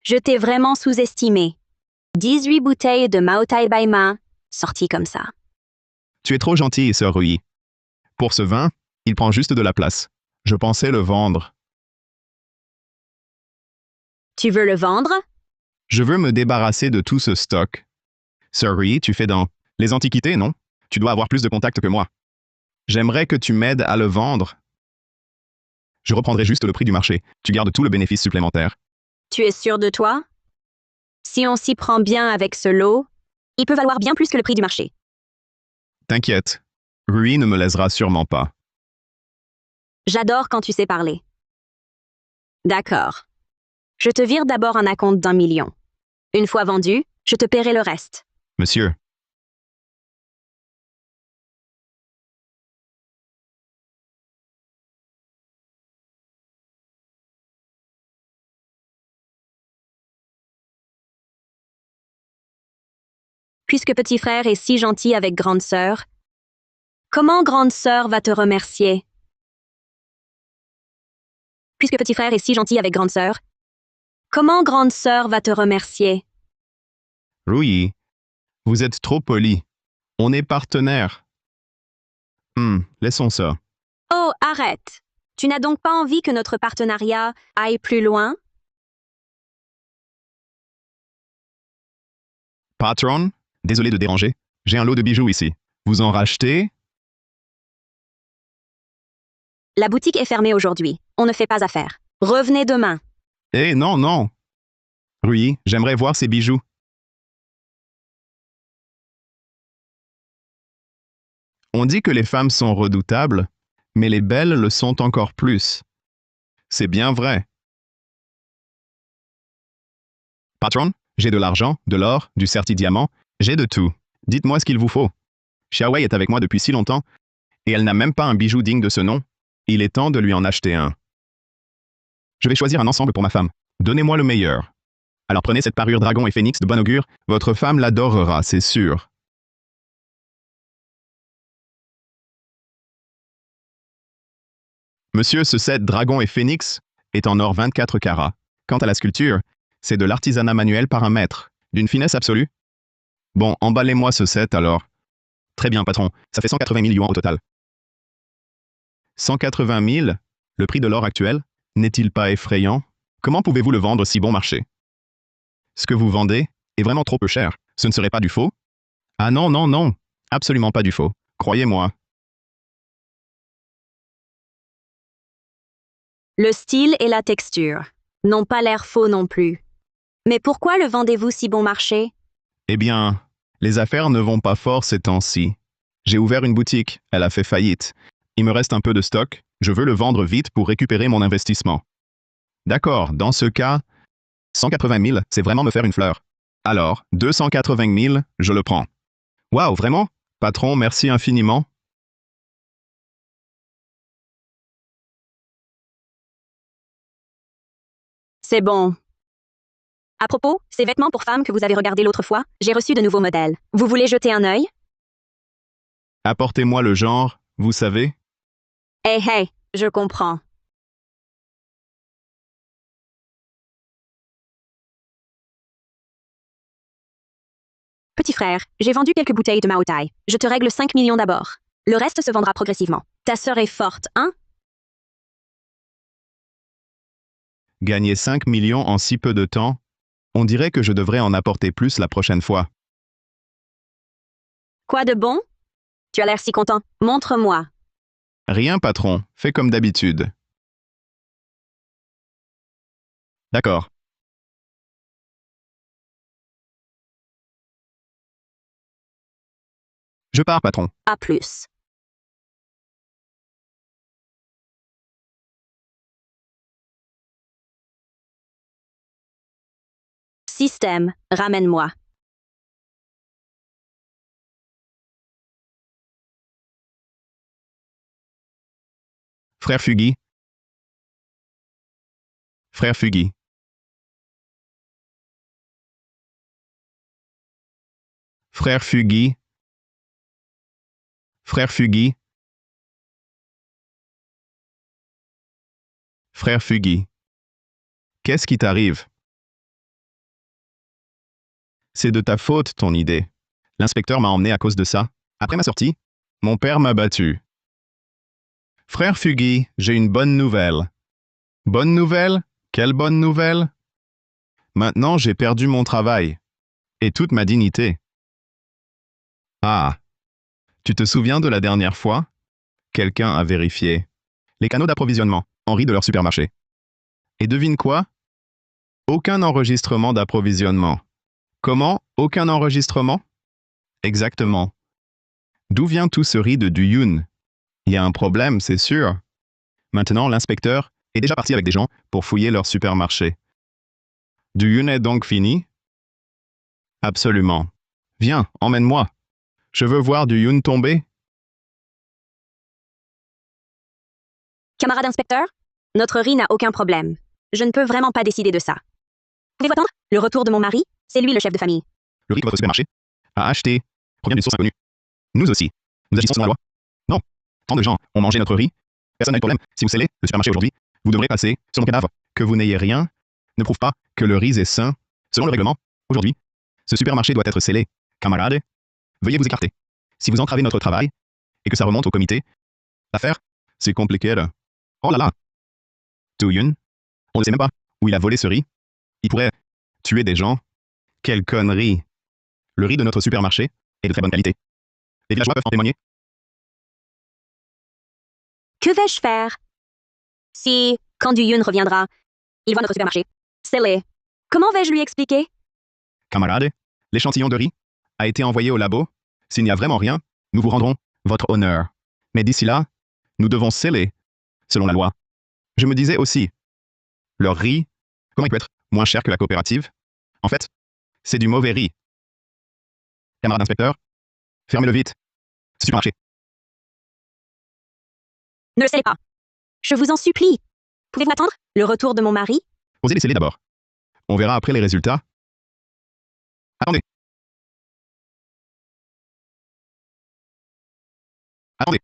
Je t'ai vraiment sous-estimé. 18 bouteilles de Maotai Baima, sorties comme ça. Tu es trop gentille, sœur Rui. Pour ce vin, il prend juste de la place. Je pensais le vendre. Tu veux le vendre? Je veux me débarrasser de tout ce stock. Sœur Rui, tu fais dans les antiquités, non? Tu dois avoir plus de contacts que moi. J'aimerais que tu m'aides à le vendre. Je reprendrai juste le prix du marché. Tu gardes tout le bénéfice supplémentaire. Tu es sûr de toi? Si on s'y prend bien avec ce lot, il peut valoir bien plus que le prix du marché. T'inquiète, Rui ne me lésera sûrement pas. J'adore quand tu sais parler. D'accord. Je te vire d'abord un acompte d'1 million. Une fois vendu, je te paierai le reste. Monsieur, Puisque petit frère est si gentil avec grande sœur, comment grande sœur va te remercier? Puisque petit frère est si gentil avec grande sœur, comment grande sœur va te remercier? Rui, vous êtes trop poli. On est partenaires. Laissons ça. Oh, arrête! Tu n'as donc pas envie que notre partenariat aille plus loin? Patron, désolé de déranger. J'ai un lot de bijoux ici. Vous en rachetez? La boutique est fermée aujourd'hui. On ne fait pas affaire. Revenez demain. Eh non, non. Rui, j'aimerais voir ces bijoux. On dit que les femmes sont redoutables, mais les belles le sont encore plus. C'est bien vrai. Patron, j'ai de l'argent, de l'or, du certi-diamant, j'ai de tout. Dites-moi ce qu'il vous faut. Xiaowei est avec moi depuis si longtemps, et elle n'a même pas un bijou digne de ce nom. Il est temps de lui en acheter un. Je vais choisir un ensemble pour ma femme. Donnez-moi le meilleur. Alors prenez cette parure dragon et phénix de bon augure, votre femme l'adorera, c'est sûr. Monsieur, ce set dragon et phénix est en or 24 carats. Quant à la sculpture, c'est de l'artisanat manuel par un maître, d'une finesse absolue. Bon, emballez-moi ce set alors. Très bien, patron, ça fait 180 000 yuans au total. 180 000? Le prix de l'or actuel? N'est-il pas effrayant? Comment pouvez-vous le vendre si bon marché? Ce que vous vendez est vraiment trop peu cher. Ce ne serait pas du faux? Ah non, non, non, absolument pas du faux. Croyez-moi. Le style et la texture n'ont pas l'air faux non plus. Mais pourquoi le vendez-vous si bon marché? Eh bien, les affaires ne vont pas fort ces temps-ci. J'ai ouvert une boutique, elle a fait faillite. Il me reste un peu de stock, je veux le vendre vite pour récupérer mon investissement. D'accord, dans ce cas, 180 000, c'est vraiment me faire une fleur. Alors, 280 000, je le prends. Waouh, vraiment? Patron, merci infiniment. C'est bon. À propos, ces vêtements pour femmes que vous avez regardés l'autre fois, j'ai reçu de nouveaux modèles. Vous voulez jeter un œil? Apportez-moi le genre, vous savez? Hey, hey, je comprends. Petit frère, j'ai vendu quelques bouteilles de Mao Tai. Je te règle 5 millions d'abord. Le reste se vendra progressivement. Ta sœur est forte, hein? Gagner 5 millions en si peu de temps? On dirait que je devrais en apporter plus la prochaine fois. Quoi de bon? Tu as l'air si content. Montre-moi. Rien, patron, fais comme d'habitude. D'accord. Je pars, patron. À plus. Système, ramène-moi. Frère Fugui. Frère Fugui. Frère Fugui. Frère Fugui. Frère Fugui. Qu'est-ce qui t'arrive? C'est de ta faute, ton idée. L'inspecteur m'a emmené à cause de ça. Après ma sortie, mon père m'a battu. Frère Fugui, j'ai une bonne nouvelle. Bonne nouvelle? Quelle bonne nouvelle? Maintenant, j'ai perdu mon travail. Et toute ma dignité. Ah, tu te souviens de la dernière fois? Quelqu'un a vérifié les canaux d'approvisionnement, Henri de leur supermarché. Et devine quoi? Aucun enregistrement d'approvisionnement. Comment? Aucun enregistrement? Exactement. D'où vient tout ce riz de Duyun? Il y a un problème, c'est sûr. Maintenant, l'inspecteur est déjà parti avec des gens pour fouiller leur supermarché. Duyun est donc fini? Absolument. Viens, emmène-moi. Je veux voir du Yoon tomber. Camarade inspecteur, notre riz n'a aucun problème. Je ne peux vraiment pas décider de ça. Pouvez-vous attendre? Le retour de mon mari, c'est lui le chef de famille. Le riz que votre supermarché a acheté provient d'une source inconnue. Nous aussi. Nous agissons selon la loi. Non. Tant de gens ont mangé notre riz. Personne n'a eu de problème. Si vous scellez le supermarché aujourd'hui, vous devrez passer sur mon cadavre. Que vous n'ayez rien ne prouve pas que le riz est sain. Selon le règlement, aujourd'hui, ce supermarché doit être scellé. Camarades, veuillez vous écarter. Si vous entravez notre travail et que ça remonte au comité, l'affaire, c'est compliqué là. Oh là là. Do-Yoon, on ne sait même pas où il a volé ce riz. Il pourrait tuer des gens. Quelle connerie. Le riz de notre supermarché est de très bonne qualité. Les villageois peuvent en témoigner. Que vais-je faire? Si, quand Du-Yoon reviendra, il voit notre supermarché, scellé, comment vais-je lui expliquer? Camarades, l'échantillon de riz a été envoyé au labo. S'il n'y a vraiment rien, nous vous rendrons votre honneur. Mais d'ici là, nous devons sceller, selon la loi. Je me disais aussi, leur riz, comment il peut être moins cher que la coopérative? En fait, c'est du mauvais riz. Camarade inspecteur, fermez-le vite. Supermarché. Ne le scellez pas. Je vous en supplie. Pouvez-vous attendre le retour de mon mari? Osez les sceller d'abord. On verra après les résultats. Attendez. Attendez.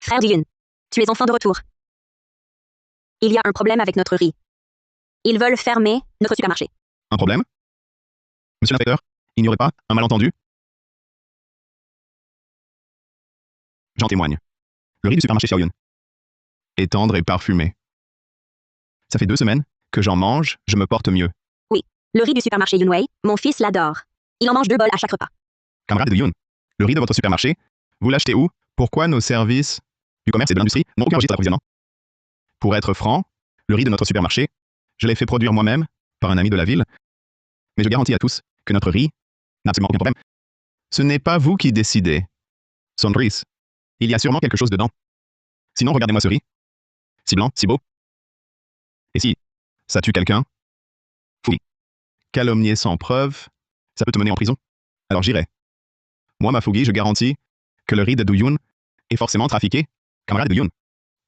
Frère Du-Yoon, tu es enfin de retour. Il y a un problème avec notre riz. Ils veulent fermer notre supermarché. Un problème? Monsieur l'inspecteur, il n'y aurait pas un malentendu? J'en témoigne. Le riz du supermarché Xiaoyun est tendre et parfumé. Ça fait 2 semaines que j'en mange, je me porte mieux. Oui, le riz du supermarché Yunwei, mon fils l'adore. Il en mange 2 bols à chaque repas. Camarade de Yoon, le riz de votre supermarché, vous l'achetez où? Pourquoi nos services du commerce et de l'industrie n'ont aucun registre d'approvisionnement? Pour être franc, le riz de notre supermarché, je l'ai fait produire moi-même par un ami de la ville, mais je garantis à tous que notre riz n'a absolument aucun problème. Ce n'est pas vous qui décidez. Sondris, il y a sûrement quelque chose dedans. Sinon, regardez-moi ce riz. Si blanc, si beau. Et si ça tue quelqu'un? Oui. Calomnier sans preuve, ça peut te mener en prison. Alors j'irai. Moi, ma Fougi, je garantis que le riz de Do-Yoon est forcément trafiqué, camarade de Do-Yoon.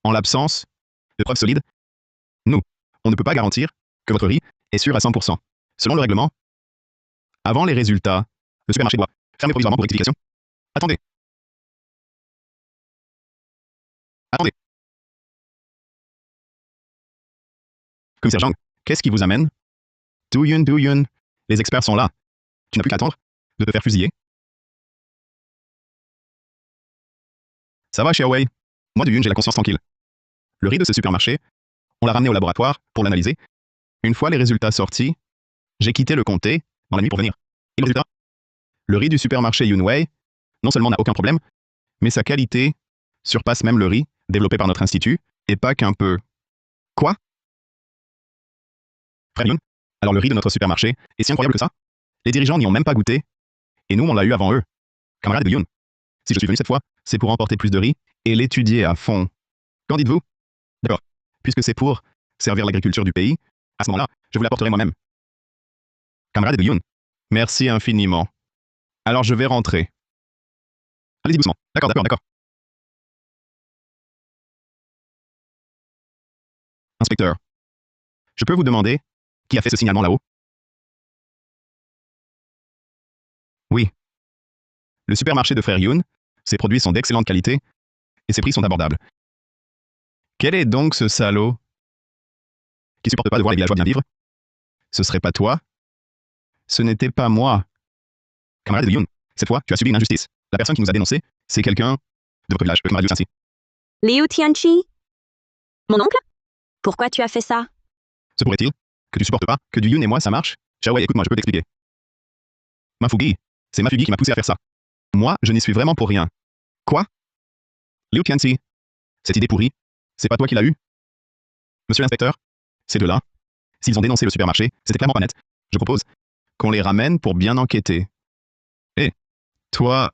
En l'absence de preuves solides, nous, on ne peut pas garantir que votre riz est sûr à 100%. Selon le règlement, avant les résultats, le supermarché doit fermer provisoirement pour rectification. Attendez. Attendez. Commissaire Zhang, qu'est-ce qui vous amène? Do-Yoon, les experts sont là. Tu n'as plus qu'à attendre de te faire fusiller. Ça va, Xiaowei. Moi, Do-Yoon, j'ai la conscience tranquille. Le riz de ce supermarché, on l'a ramené au laboratoire pour l'analyser. Une fois les résultats sortis, j'ai quitté le comté dans la nuit pour venir. Et le résultat? Le riz du supermarché Yunwei, non seulement n'a aucun problème, mais sa qualité surpasse même le riz développé par notre institut, et pas qu'un peu. Quoi? Frère Yoon, alors le riz de notre supermarché est si incroyable que ça? Les dirigeants n'y ont même pas goûté, et nous, on l'a eu avant eux. Camarade de Yoon, si je suis venu cette fois, c'est pour emporter plus de riz et l'étudier à fond. Qu'en dites-vous? D'accord. Puisque c'est pour servir l'agriculture du pays, à ce moment-là, je vous l'apporterai moi-même. Camarade de Yoon, merci infiniment. Alors je vais rentrer. Allez-y doucement. D'accord. Inspecteur, je peux vous demander qui a fait ce signalement là-haut? Oui. Le supermarché de Frère Yoon, ses produits sont d'excellente qualité et ses prix sont abordables. Quel est donc ce salaud qui supporte pas de voir les villageois bien vivre? Ce serait pas toi? Ce n'était pas moi. Camarade de Yoon, cette fois, tu as subi une injustice. La personne qui nous a dénoncé, c'est quelqu'un de votre village, camarade Liu ainsi. Liu Tianchi? Mon oncle? Pourquoi tu as fait ça? Se pourrait-il que tu supportes pas que du Yoon et moi ça marche? Xiaowei, écoute-moi, je peux t'expliquer. Mafugi, c'est Mafugi qui m'a poussé à faire ça. Moi, je n'y suis vraiment pour rien. Quoi? Liu Tianxi, cette idée pourrie, c'est pas toi qui l'as eue? Monsieur l'inspecteur, ces deux-là, s'ils ont dénoncé le supermarché, c'était clairement pas net. Je propose qu'on les ramène pour bien enquêter. Hé, toi...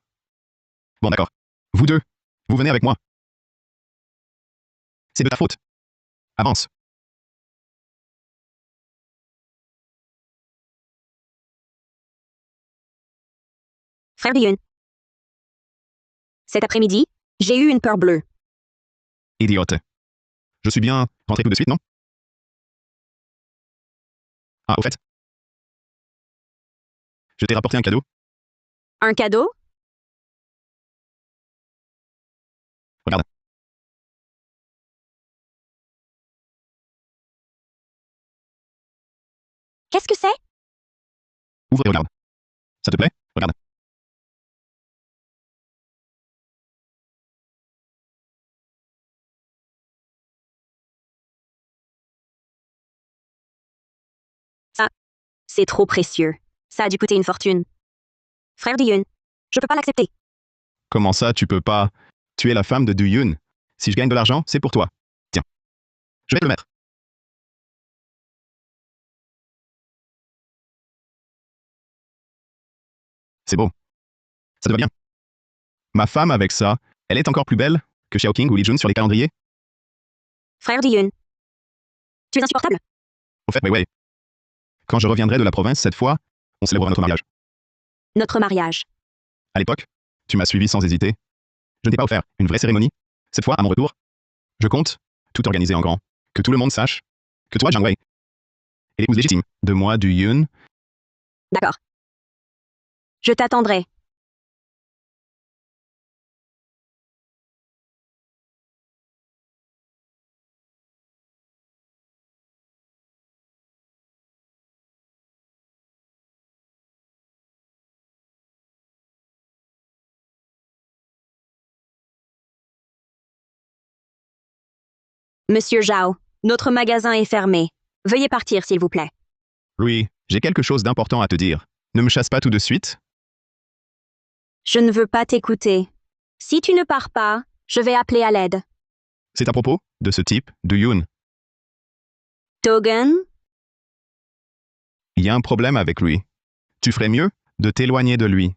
Bon d'accord. Vous deux, vous venez avec moi. C'est de ta faute. Avance. Frère Duyun. Cet après-midi, j'ai eu une peur bleue. Idiote. Je suis bien rentré tout de suite, non? Ah, au fait. Je t'ai rapporté un cadeau. Un cadeau? Regarde. Qu'est-ce que c'est? Ouvre et regarde. Ça te plaît? Regarde. C'est trop précieux. Ça a dû coûter une fortune. Frère Duyun, je peux pas l'accepter. Comment ça, tu peux pas? Tu es la femme de Duyun. Si je gagne de l'argent, c'est pour toi. Tiens. Je vais te le mettre. C'est beau. Ça te va bien. Ma femme avec ça, elle est encore plus belle que Xiaoqing ou Li Jun sur les calendriers. Frère Duyun. Tu es insupportable. Au fait, ouais. Quand je reviendrai de la province cette fois, on célébrera notre mariage. Notre mariage. À l'époque, tu m'as suivi sans hésiter. Je ne t'ai pas offert une vraie cérémonie. Cette fois, à mon retour, je compte tout organiser en grand. Que tout le monde sache que toi, Jiang Wei, est l'épouse légitime de moi, Duyun. D'accord. Je t'attendrai. Monsieur Zhao, notre magasin est fermé. Veuillez partir, s'il vous plaît. Oui, j'ai quelque chose d'important à te dire. Ne me chasse pas tout de suite. Je ne veux pas t'écouter. Si tu ne pars pas, je vais appeler à l'aide. C'est à propos de ce type, Duyun. Dogen? Il y a un problème avec lui. Tu ferais mieux de t'éloigner de lui.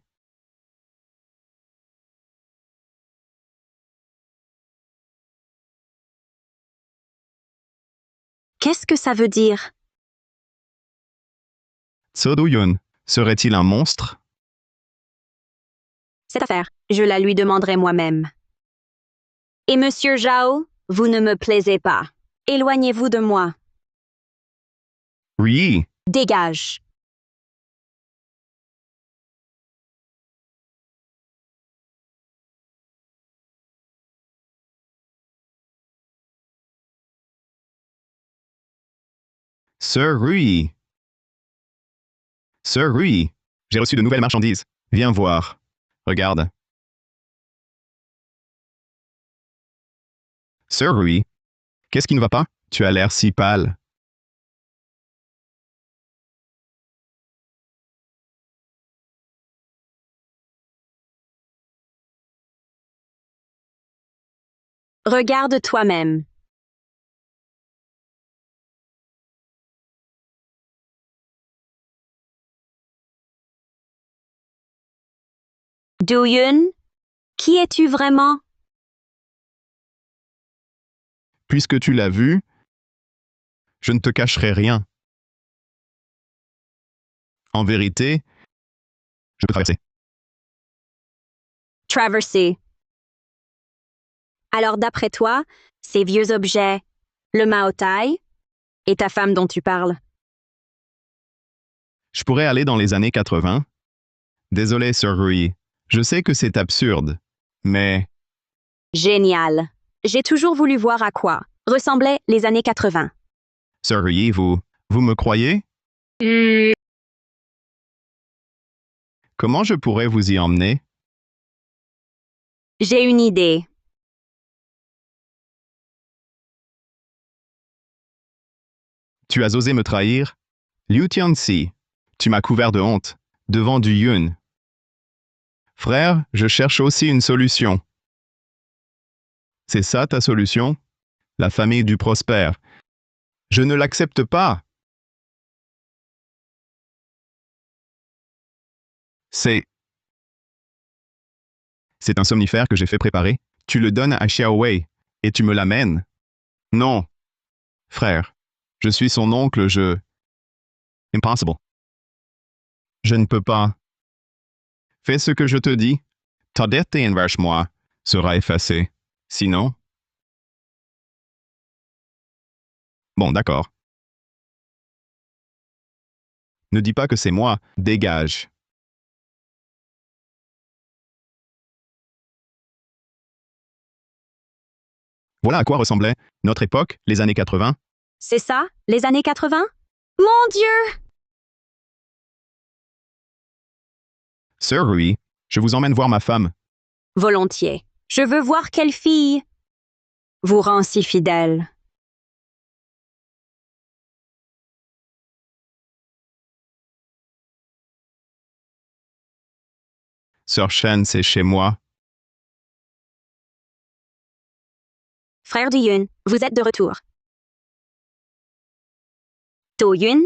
Qu'est-ce que ça veut dire? So Duyun serait-il un monstre? Cette affaire, je la lui demanderai moi-même. Et Monsieur Zhao, vous ne me plaisez pas. Éloignez-vous de moi. Oui. Dégage. Sir Rui. Sir Rui. J'ai reçu de nouvelles marchandises. Viens voir. Regarde. Sir Rui. Qu'est-ce qui ne va pas? Tu as l'air si pâle. Regarde toi-même. Duyun, qui es-tu vraiment? Puisque tu l'as vu, je ne te cacherai rien. En vérité, je peux traverser. Traversé. Alors d'après toi, ces vieux objets, le Mao Tai et ta femme dont tu parles. Je pourrais aller dans les années 80. Désolé, Sir Rui. Je sais que c'est absurde, mais Génial. J'ai toujours voulu voir à quoi ressemblaient les années 80. Sir Rui, vous me croyez? Comment je pourrais vous y emmener? J'ai une idée. Tu as osé me trahir? Liu Tianxi, tu m'as couvert de honte, devant Duyun. Frère, je cherche aussi une solution. C'est ça ta solution? La famille du prospère. Je ne l'accepte pas. C'est un somnifère que j'ai fait préparer. Tu le donnes à Xiao Wei et tu me l'amènes. Non. Frère, je suis son oncle, Impossible. Je ne peux pas. Fais ce que je te dis. Ta dette envers moi sera effacée. Sinon... Bon, d'accord. Ne dis pas que c'est moi. Dégage. Voilà à quoi ressemblait notre époque, les années 80. C'est ça, les années 80? Mon Dieu! Sir Rui, je vous emmène voir ma femme. Volontiers. Je veux voir quelle fille vous rend si fidèle. Sir Shen, c'est chez moi. Frère de Yun, vous êtes de retour. To Yun?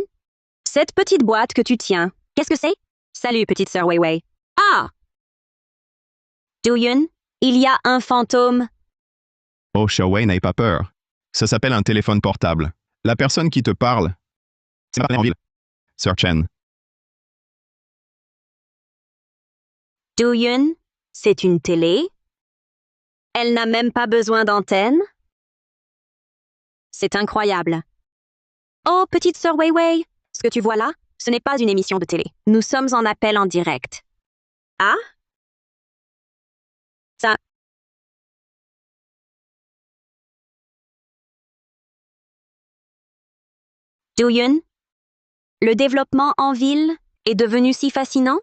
Cette petite boîte que tu tiens, qu'est-ce que c'est? Salut, petite sœur Wei Wei. Ah! To Yun, il y a un fantôme. Oh, Xiaowei, n'aie pas peur. Ça s'appelle un téléphone portable. La personne qui te parle, c'est ma partenaire en ville. Sir Chen. To Yun, c'est une télé. Elle n'a même pas besoin d'antenne. C'est incroyable. Oh, petite sœur Wei Wei, ce que tu vois là, ce n'est pas une émission de télé. Nous sommes en appel en direct. Ah? Ça. To Yun, le développement en ville est devenu si fascinant?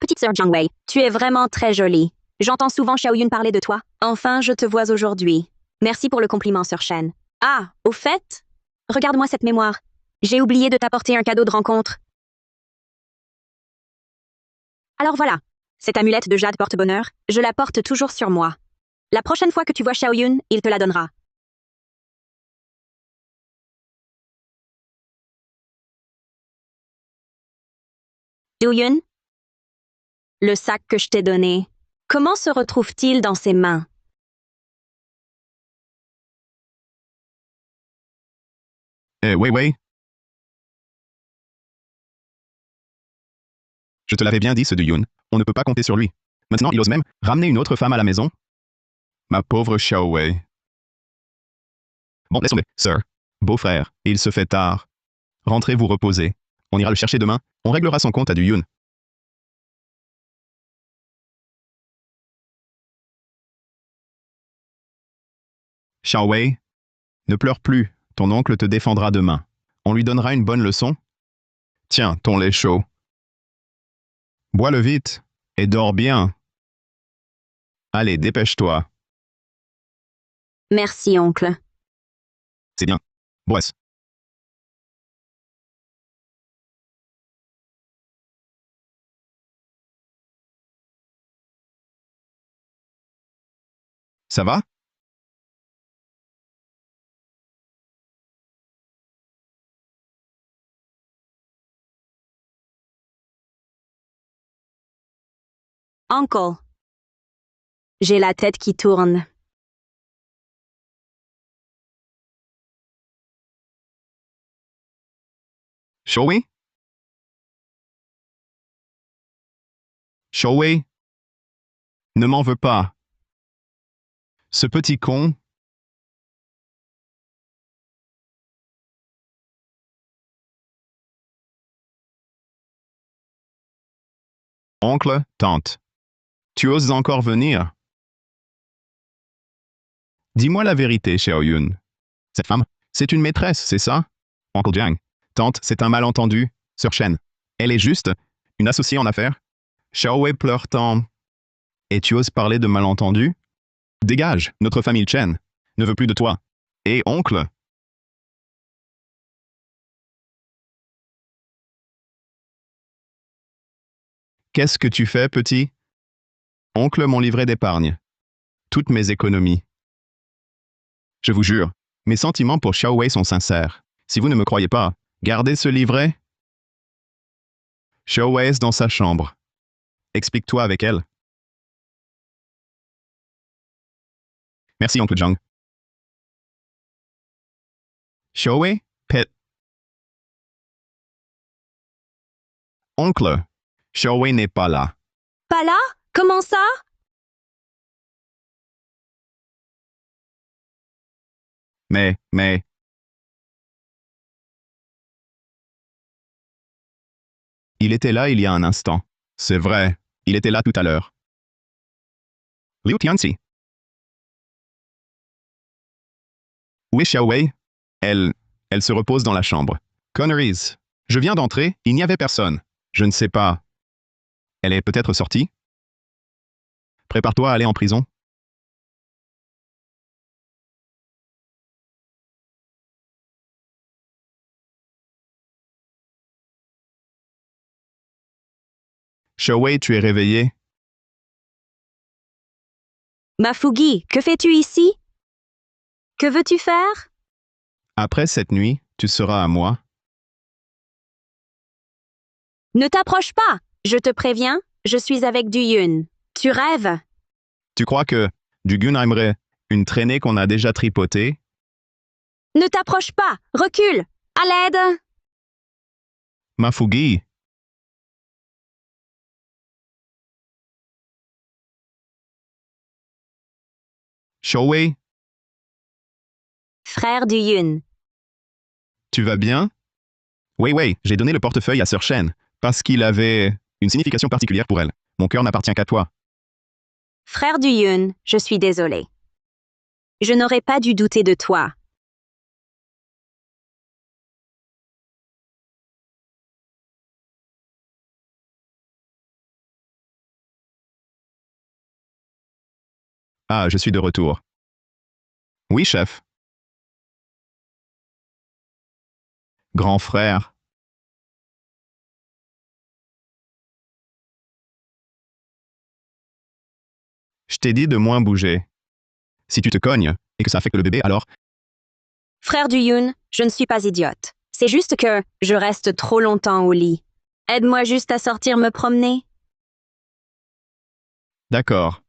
Petite sœur Jiang Wei, tu es vraiment très jolie. J'entends souvent Xiaoyun parler de toi. Enfin, je te vois aujourd'hui. Merci pour le compliment, sœur Shen. Ah, au fait, regarde-moi cette mémoire. J'ai oublié de t'apporter un cadeau de rencontre. Alors voilà, cette amulette de jade porte-bonheur, je la porte toujours sur moi. La prochaine fois que tu vois Xiaoyun, il te la donnera. Douyun, le sac que je t'ai donné, comment se retrouve-t-il dans ses mains? Wei Wei. Je te l'avais bien dit, ce de Yun. On ne peut pas compter sur lui. Maintenant, il ose même ramener une autre femme à la maison. Ma pauvre Xiaowei. Bon, laisse tomber, sir. Beau-frère, il se fait tard. Rentrez vous reposer. On ira le chercher demain. On réglera son compte à du Yun. Xiaowei, ne pleure plus. Ton oncle te défendra demain. On lui donnera une bonne leçon. Tiens, ton lait chaud. Bois-le vite. Et dors bien. Allez, dépêche-toi. Merci, oncle. C'est bien. Boisse. Ça va? Uncle. J'ai la tête qui tourne. Xiaowei? Xiaowei? Ne m'en veux pas. Ce petit con. Oncle, tante. Tu oses encore venir? Dis-moi la vérité, Xiaoyun. Cette femme, c'est une maîtresse, c'est ça? Oncle Jiang. Tante, c'est un malentendu. Sœur Shen. Elle est juste une associée en affaires. Xiaowei pleure tant. Et tu oses parler de malentendu? Dégage, notre famille Chen ne veut plus de toi. Et oncle? Qu'est-ce que tu fais, petit? Oncle, mon livret d'épargne. Toutes mes économies. Je vous jure, mes sentiments pour Xiaowei sont sincères. Si vous ne me croyez pas, gardez ce livret. Xiaowei est dans sa chambre. Explique-toi avec elle. Merci, oncle Zhang. Xiaowei, pet. Oncle, Xiaowei n'est pas là. Pas là? Comment ça? Mais, il était là il y a un instant. C'est vrai, il était là tout à l'heure. Liu Tianxi. Où est Xiaowei? Elle se repose dans la chambre. Conneries. Je viens d'entrer, il n'y avait personne. Je ne sais pas. Elle est peut-être sortie? Prépare-toi à aller en prison. Xiaowei, tu es réveillé? Mafugi, que fais-tu ici? Que veux-tu faire? Après cette nuit, tu seras à moi. Ne t'approche pas. Je te préviens, je suis avec Du Yun. Tu rêves? Tu crois que Dugun aimerait une traînée qu'on a déjà tripotée? Ne t'approche pas. Recule. À l'aide. Mafugi. Xiaowei, Frère Du Yun. tu vas bien? Oui, j'ai donné le portefeuille à Sir Shen parce qu'il avait une signification particulière pour elle. Mon cœur n'appartient qu'à toi. Frère Du Yun, je suis désolée. Je n'aurais pas dû douter de toi. Ah, je suis de retour. Oui, chef. Grand frère. Je t'ai dit de moins bouger. Si tu te cognes et que ça affecte le bébé, alors... Frère Du Yun, je ne suis pas idiote. C'est juste que je reste trop longtemps au lit. Aide-moi juste à sortir me promener. D'accord.